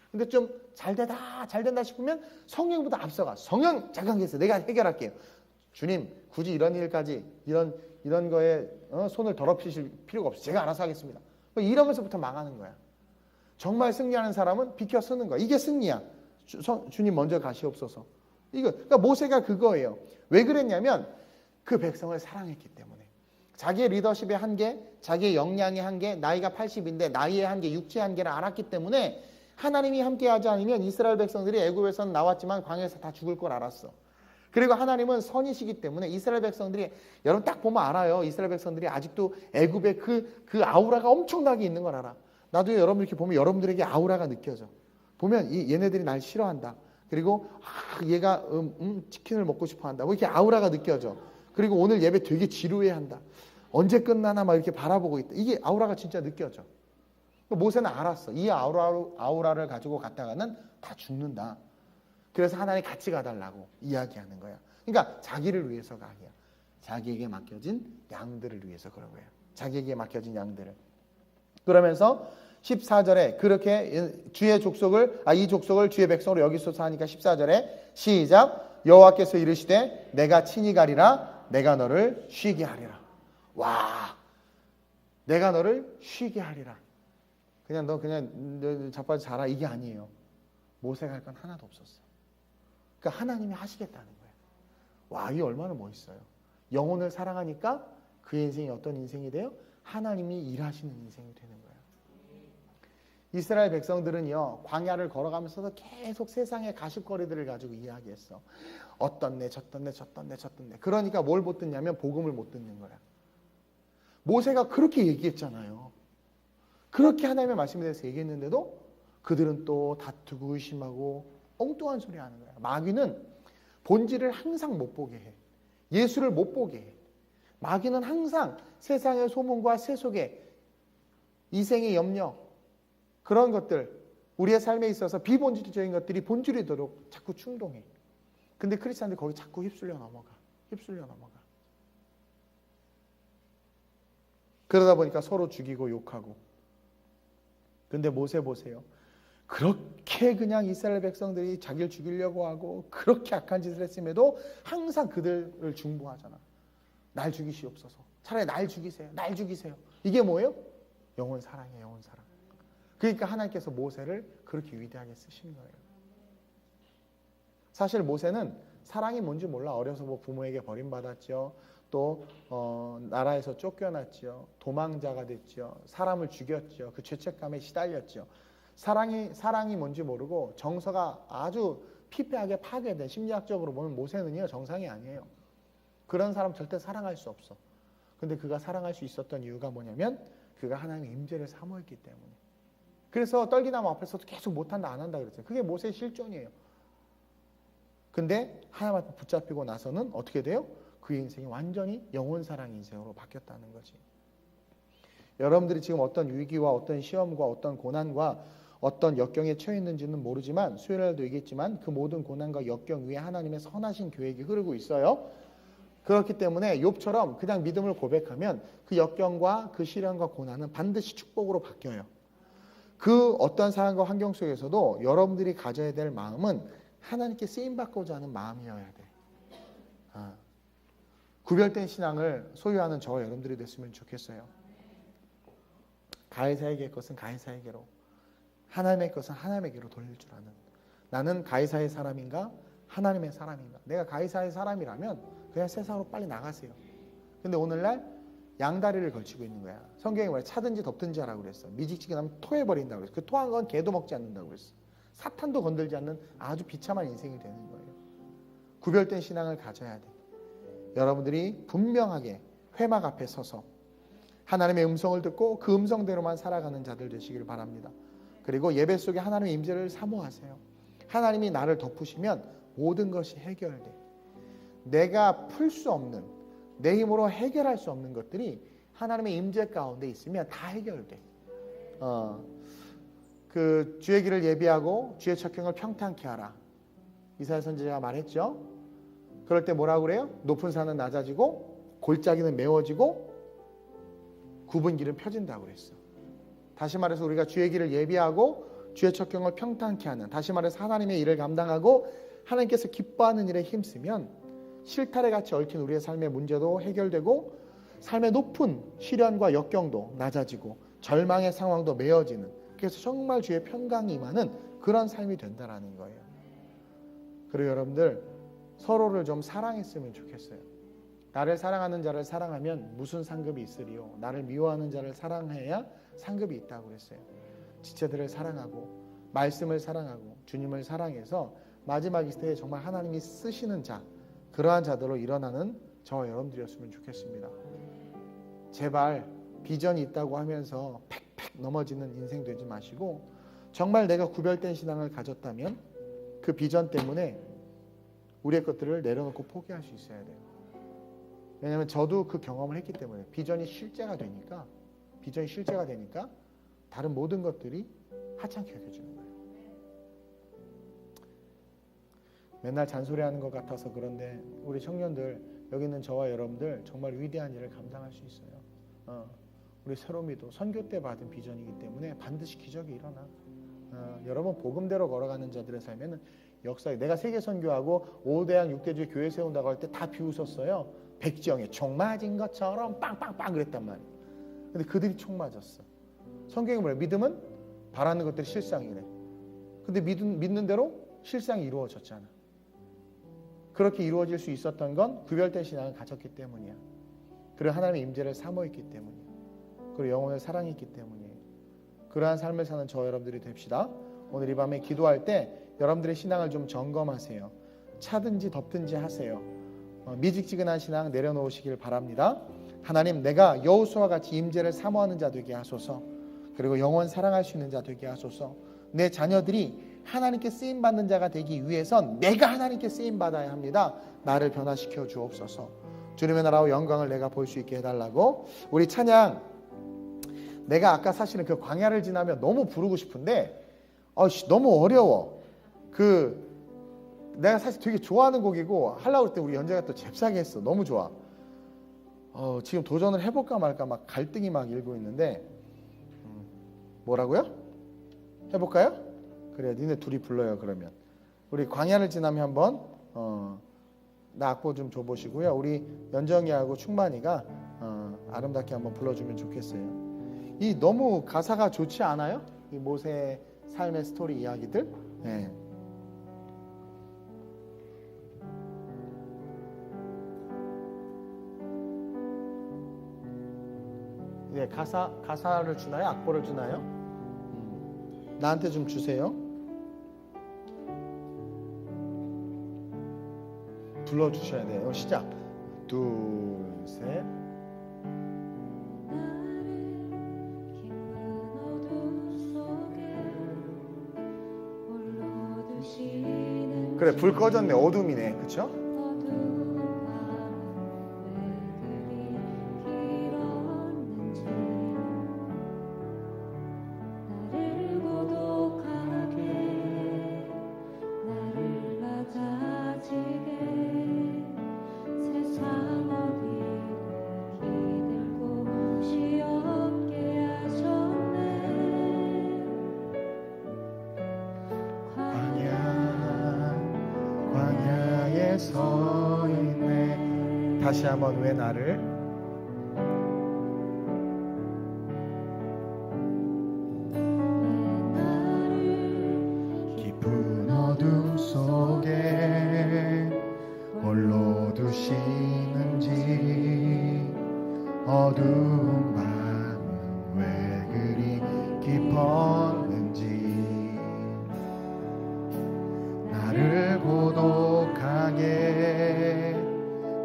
근데 좀 잘 된다 싶으면 성령보다 앞서가. 성령 잠깐 계세요. 내가 해결할게요. 주님 굳이 이런 일까지 이런 거에 손을 더럽히실 필요가 없어요. 제가 알아서 하겠습니다. 이러면서부터 망하는 거야. 정말 승리하는 사람은 비켜 서는 거야. 이게 승리야. 주님 먼저 가시옵소서. 그러니까 모세가 그거예요. 왜 그랬냐면 그 백성을 사랑했기 때문에. 자기의 리더십의 한계, 자기의 역량의 한계, 나이가 80인데 나이의 한계, 육체의 한계를 알았기 때문에 하나님이 함께하지 않으면 이스라엘 백성들이 애굽에서는 나왔지만 광야에서 다 죽을 걸 알았어. 그리고 하나님은 선이시기 때문에 이스라엘 백성들이 여러분 딱 보면 알아요. 이스라엘 백성들이 아직도 애굽의 그 아우라가 엄청나게 있는 걸 알아. 나도 여러분 이렇게 보면 여러분들에게 아우라가 느껴져. 보면 얘네들이 날 싫어한다. 그리고 얘가 치킨을 먹고 싶어한다. 뭐 이렇게 아우라가 느껴져. 그리고 오늘 예배 되게 지루해한다. 언제 끝나나 막 이렇게 바라보고 있다. 이게 아우라가 진짜 느껴져. 모세는 알았어. 이 아우라를 가지고 갔다가는 다 죽는다. 그래서 하나님 같이 가달라고 이야기하는 거야. 그러니까 자기를 위해서가 아니야. 자기에게 맡겨진 양들을 위해서 그런 거예요. 자기에게 맡겨진 양들을. 그러면서 14절에 그렇게 주의 족속을 이 족속을 주의 백성으로 여기소서 하니까 14절에 시작 여호와께서 이르시되 내가 친히 가리라 내가 너를 쉬게 하리라. 와, 내가 너를 쉬게 하리라. 그냥 너 자빠져 자라 이게 아니에요. 모세가 할 건 하나도 없었어. 그러니까 하나님이 하시겠다는 거예요. 와, 이게 얼마나 멋있어요. 영혼을 사랑하니까 그 인생이 어떤 인생이 돼요? 하나님이 일하시는 인생이 되는 거예요. 이스라엘 백성들은요, 광야를 걸어가면서도 계속 세상의 가십거리들을 가지고 이야기했어. 어떻네, 저떻네, 저떻네, 저떻네. 그러니까 뭘 못 듣냐면 복음을 못 듣는 거야. 모세가 그렇게 얘기했잖아요. 그렇게 하나님의 말씀에 대해서 얘기했는데도 그들은 또 다투고 의심하고 엉뚱한 소리 하는 거야. 마귀는 본질을 항상 못 보게 해. 예수를 못 보게 해. 마귀는 항상 세상의 소문과 세속의 이생의 염려, 그런 것들, 우리의 삶에 있어서 비본질적인 것들이 본질이 되도록 자꾸 충동해. 근데 크리스찬들이 거기 자꾸 휩쓸려 넘어가. 그러다 보니까 서로 죽이고 욕하고. 근데 모세 보세요. 그렇게 그냥 이스라엘 백성들이 자기를 죽이려고 하고 그렇게 악한 짓을 했음에도 항상 그들을 중보하잖아. 날 죽이시옵소서. 차라리 날 죽이세요. 날 죽이세요. 이게 뭐예요? 영원 사랑이에요. 영원 사랑. 그러니까 하나님께서 모세를 그렇게 위대하게 쓰신 거예요. 사실 모세는 사랑이 뭔지 몰라. 어려서 뭐 부모에게 버림받았죠. 또 나라에서 쫓겨났죠. 도망자가 됐죠. 사람을 죽였죠. 그 죄책감에 시달렸죠. 사랑이 뭔지 모르고 정서가 아주 피폐하게 파괴된, 심리학적으로 보면 모세는요, 정상이 아니에요. 그런 사람 절대 사랑할 수 없어. 근데 그가 사랑할 수 있었던 이유가 뭐냐면 그가 하나님의 임재를 사모했기 때문에. 그래서 떨기나무 앞에서도 계속 못한다 안 한다 그랬어요. 그게 모세의 실존이에요. 근데 하나님 앞에 붙잡히고 나서는 어떻게 돼요? 그의 인생이 완전히 영원 사랑 인생으로 바뀌었다는 거지. 여러분들이 지금 어떤 위기와 어떤 시험과 어떤 고난과 어떤 역경에 처해 있는지는 모르지만 수요일날도 얘기했지만 그 모든 고난과 역경 위에 하나님의 선하신 계획이 흐르고 있어요. 그렇기 때문에 욥처럼 그냥 믿음을 고백하면 그 역경과 그 시련과 고난은 반드시 축복으로 바뀌어요. 그 어떤 상황과 환경 속에서도 여러분들이 가져야 될 마음은 하나님께 쓰임받고자 하는 마음이어야 돼. 구별된 신앙을 소유하는 저와 여러분들이 됐으면 좋겠어요. 가이사에게 것은 가이사에게로, 하나님의 것은 하나님에게로 돌릴 줄 아는. 나는 가이사의 사람인가 하나님의 사람인가. 내가 가이사의 사람이라면 그냥 세상으로 빨리 나가세요. 근데 오늘날 양다리를 걸치고 있는 거야. 성경에 말해 차든지 덮든지 하라고 그랬어. 미직치게 나면 토해버린다고 그랬어. 그 토한 건 개도 먹지 않는다고 그랬어. 사탄도 건들지 않는 아주 비참한 인생이 되는 거예요. 구별된 신앙을 가져야 돼. 여러분들이 분명하게 회막 앞에 서서 하나님의 음성을 듣고 그 음성대로만 살아가는 자들 되시길 바랍니다. 그리고 예배 속에 하나님의 임재를 사모하세요. 하나님이 나를 덮으시면 모든 것이 해결돼. 내가 풀 수 없는, 내 힘으로 해결할 수 없는 것들이 하나님의 임재 가운데 있으면 다 해결돼. 그 주의 길을 예비하고 주의 척경을 평탄케 하라. 이사야 선지자가 말했죠. 그럴 때 뭐라고 그래요? 높은 산은 낮아지고 골짜기는 메워지고 굽은 길은 펴진다고 그랬어. 다시 말해서 우리가 주의 길을 예비하고 주의 척경을 평탄케 하는, 다시 말해서 하나님의 일을 감당하고 하나님께서 기뻐하는 일에 힘쓰면 실타래 같이 얽힌 우리의 삶의 문제도 해결되고 삶의 높은 시련과 역경도 낮아지고 절망의 상황도 메어지는, 그래서 정말 주의 평강이 임하는 그런 삶이 된다라는 거예요. 그리고 여러분들 서로를 좀 사랑했으면 좋겠어요. 나를 사랑하는 자를 사랑하면 무슨 상급이 있으리요. 나를 미워하는 자를 사랑해야 상급이 있다고 그랬어요. 지체들을 사랑하고 말씀을 사랑하고 주님을 사랑해서 마지막 이 시대에 정말 하나님이 쓰시는 자, 그러한 자들로 일어나는 저와 여러분들이었으면 좋겠습니다. 제발 비전이 있다고 하면서 팩팩 넘어지는 인생 되지 마시고 정말 내가 구별된 신앙을 가졌다면 그 비전 때문에 우리의 것들을 내려놓고 포기할 수 있어야 돼요. 왜냐하면 저도 그 경험을 했기 때문에 비전이 실제가 되니까 다른 모든 것들이 하찮게 여겨지는 거예요. 맨날 잔소리하는 것 같아서 그런데 우리 청년들, 여기 있는 저와 여러분들 정말 위대한 일을 감당할 수 있어요. 우리 새로미도 선교 때 받은 비전이기 때문에 반드시 기적이 일어나. 여러분 복음대로 걸어가는 자들의 삶에는 역사에, 내가 세계 선교하고 5대양 6대주의 교회 세운다고 할 때 다 비웃었어요. 백지영에 총 맞은 것처럼 빵빵빵 그랬단 말이에요. 근데 그들이 총 맞았어. 성경이 뭐래? 믿음은 바라는 것들이 실상이래. 근데 믿는 대로 실상이 이루어졌잖아. 그렇게 이루어질 수 있었던 건 구별된 신앙을 가졌기 때문이야. 그리고 하나님의 임재를 사모했기 때문이야. 그리고 영혼을 사랑했기 때문이에요. 그러한 삶을 사는 저 여러분들이 됩시다. 오늘 이 밤에 기도할 때 여러분들의 신앙을 좀 점검하세요. 차든지 덥든지 하세요. 미직지근한 신앙 내려놓으시길 바랍니다. 하나님, 내가 여호수아와 같이 임재를 사모하는 자 되게 하소서. 그리고 영원 사랑할 수 있는 자 되게 하소서. 내 자녀들이 하나님께 쓰임받는 자가 되기 위해선 내가 하나님께 쓰임받아야 합니다. 나를 변화시켜 주옵소서. 주님의 나라와 영광을 내가 볼 수 있게 해달라고. 우리 찬양, 내가 아까 사실은 그 광야를 지나면 너무 부르고 싶은데 너무 어려워. 내가 사실 되게 좋아하는 곡이고 하려고 할 때 우리 연재가 또 잽싸게 했어. 너무 좋아. 지금 도전을 해볼까 말까 막 갈등이 막 일고 있는데 뭐라고요? 해볼까요? 그래, 니네 둘이 불러요. 그러면 우리 광야를 지나면 한번 나 악보 좀 줘보시고요. 우리 연정이하고 충만이가 아름답게 한번 불러주면 좋겠어요. 이 너무 가사가 좋지 않아요? 이 모세의 삶의 스토리 이야기들. 네. 네, 가사를 주나요? 악보를 주나요? 나한테 좀 주세요. 불러주셔야 돼요. 시작. 둘, 셋. 그래, 불 꺼졌네. 어둠이네. 그쵸? 서 있네. 다시 한번 왜 나를 깊은 어둠 속에 홀로 두시는지 어두운 밤은 왜 그리 깊었는지 나를 고독하게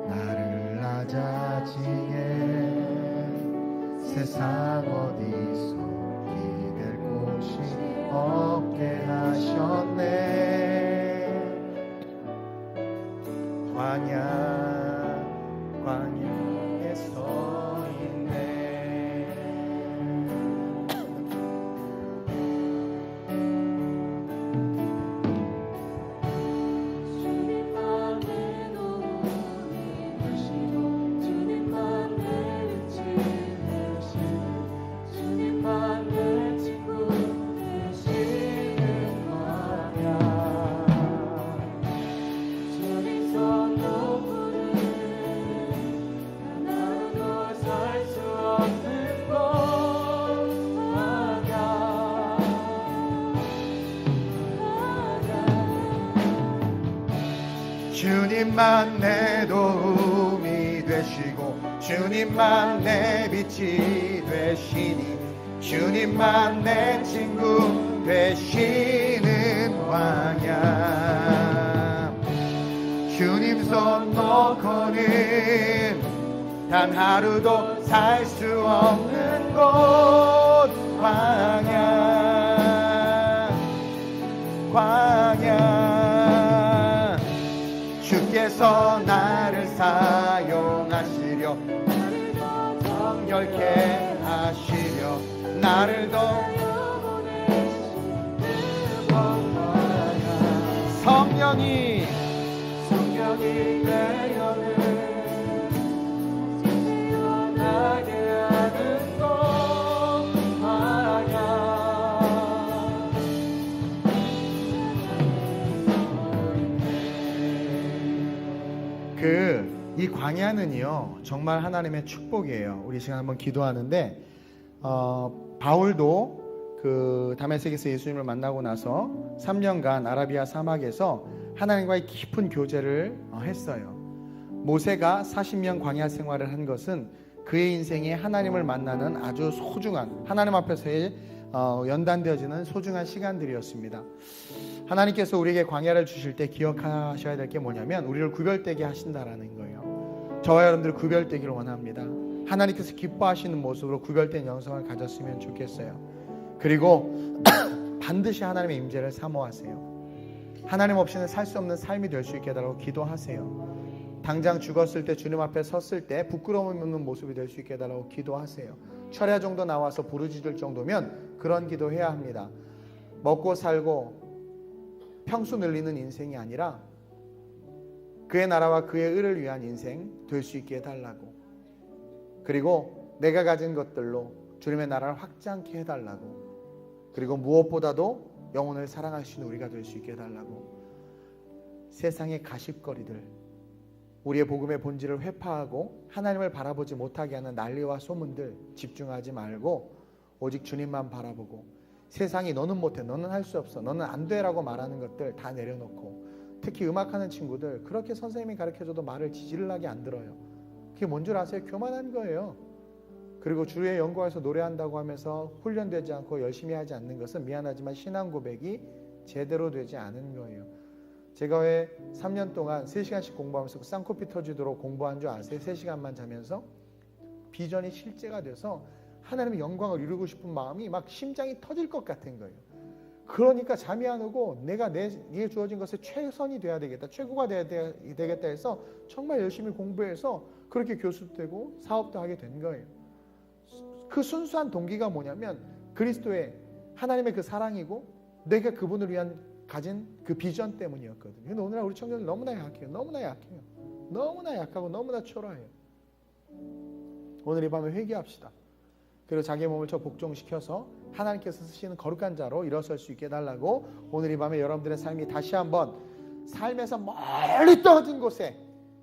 나를 낮아지게 세상 어디서 기댈 곳이 없게 하셨네. 광야에 서 있네. 주님만 내 도움이 되시고 주님만 내 빛이 되시니 주님만 내 친구 되시는 광야. 주님 손 놓고는 단 하루도 살 수 없는 곳 광야. 주께서 나를 사용하시려 나를 더 정결케 하시려 나를 더 성령이 되어는 태어나게 하는 것 이 광야는요 정말 하나님의 축복이에요. 우리 시간 한번 기도하는데 바울도 그 다메섹에서 예수님을 만나고 나서 3년간 아라비아 사막에서 하나님과의 깊은 교제를 했어요. 모세가 40년 광야 생활을 한 것은 그의 인생에 하나님을 만나는 아주 소중한 하나님 앞에서의 연단되어지는 소중한 시간들이었습니다. 하나님께서 우리에게 광야를 주실 때 기억하셔야 될 게 뭐냐면 우리를 구별되게 하신다라는 거예요. 저와 여러분들 구별되기를 원합니다. 하나님께서 기뻐하시는 모습으로 구별된 영성을 가졌으면 좋겠어요. 그리고 반드시 하나님의 임재를 사모하세요. 하나님 없이는 살 수 없는 삶이 될 수 있게 해달라고 기도하세요. 당장 죽었을 때 주님 앞에 섰을 때 부끄러움 없는 모습이 될 수 있게 해달라고 기도하세요. 철야 정도 나와서 부르짖을 정도면 그런 기도해야 합니다. 먹고 살고 평수 늘리는 인생이 아니라 그의 나라와 그의 의를 위한 인생 될 수 있게 해달라고, 그리고 내가 가진 것들로 주님의 나라를 확장케 해달라고, 그리고 무엇보다도 영혼을 사랑하시는 우리가 될 수 있게 해달라고. 세상의 가십거리들, 우리의 복음의 본질을 회파하고 하나님을 바라보지 못하게 하는 난리와 소문들 집중하지 말고 오직 주님만 바라보고, 세상이 너는 못해, 너는 할 수 없어, 너는 안 돼라고 말하는 것들 다 내려놓고, 특히 음악하는 친구들 그렇게 선생님이 가르쳐줘도 말을 지질나게 안 들어요. 그게 뭔 줄 아세요? 교만한 거예요. 그리고 주의 영광에서 노래한다고 하면서 훈련되지 않고 열심히 하지 않는 것은 미안하지만 신앙 고백이 제대로 되지 않은 거예요. 제가 왜 3년 동안 3시간씩 공부하면서 쌍코피 터지도록 공부한 줄 아세요? 3시간만 자면서 비전이 실제가 돼서 하나님의 영광을 이루고 싶은 마음이 막 심장이 터질 것 같은 거예요. 그러니까 잠이 안 오고 내가 내게 주어진 것에 최선이 돼야 되겠다, 최고가 돼야 되겠다 해서 정말 열심히 공부해서 그렇게 교수도 되고 사업도 하게 된 거예요. 그 순수한 동기가 뭐냐면 그리스도의 하나님의 그 사랑이고 내가 그분을 위한 가진 그 비전 때문이었거든요. 근데 오늘날 우리 청년들 너무나 약해요. 너무나 약해요. 너무나 약하고 너무나 초라해요. 오늘 이 밤에 회개합시다. 그리고 자기 몸을 저 복종시켜서 하나님께서 쓰시는 거룩한 자로 일어설 수 있게 해달라고, 오늘 이 밤에 여러분들의 삶이 다시 한번 삶에서 멀리 떨어진 곳에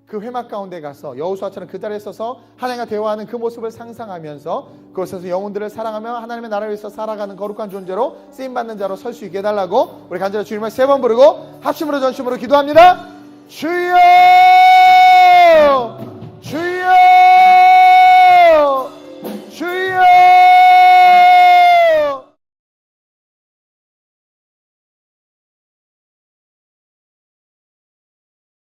그 회막 가운데 가서 여호수아처럼 그 자리에 서서 하나님과 대화하는 그 모습을 상상하면서 그곳에서 영혼들을 사랑하며 하나님의 나라를 위해서 살아가는 거룩한 존재로 쓰임받는 자로 설 수 있게 해달라고 우리 간절히 주님을 3번 부르고 합심으로 전심으로 기도합니다. 주여!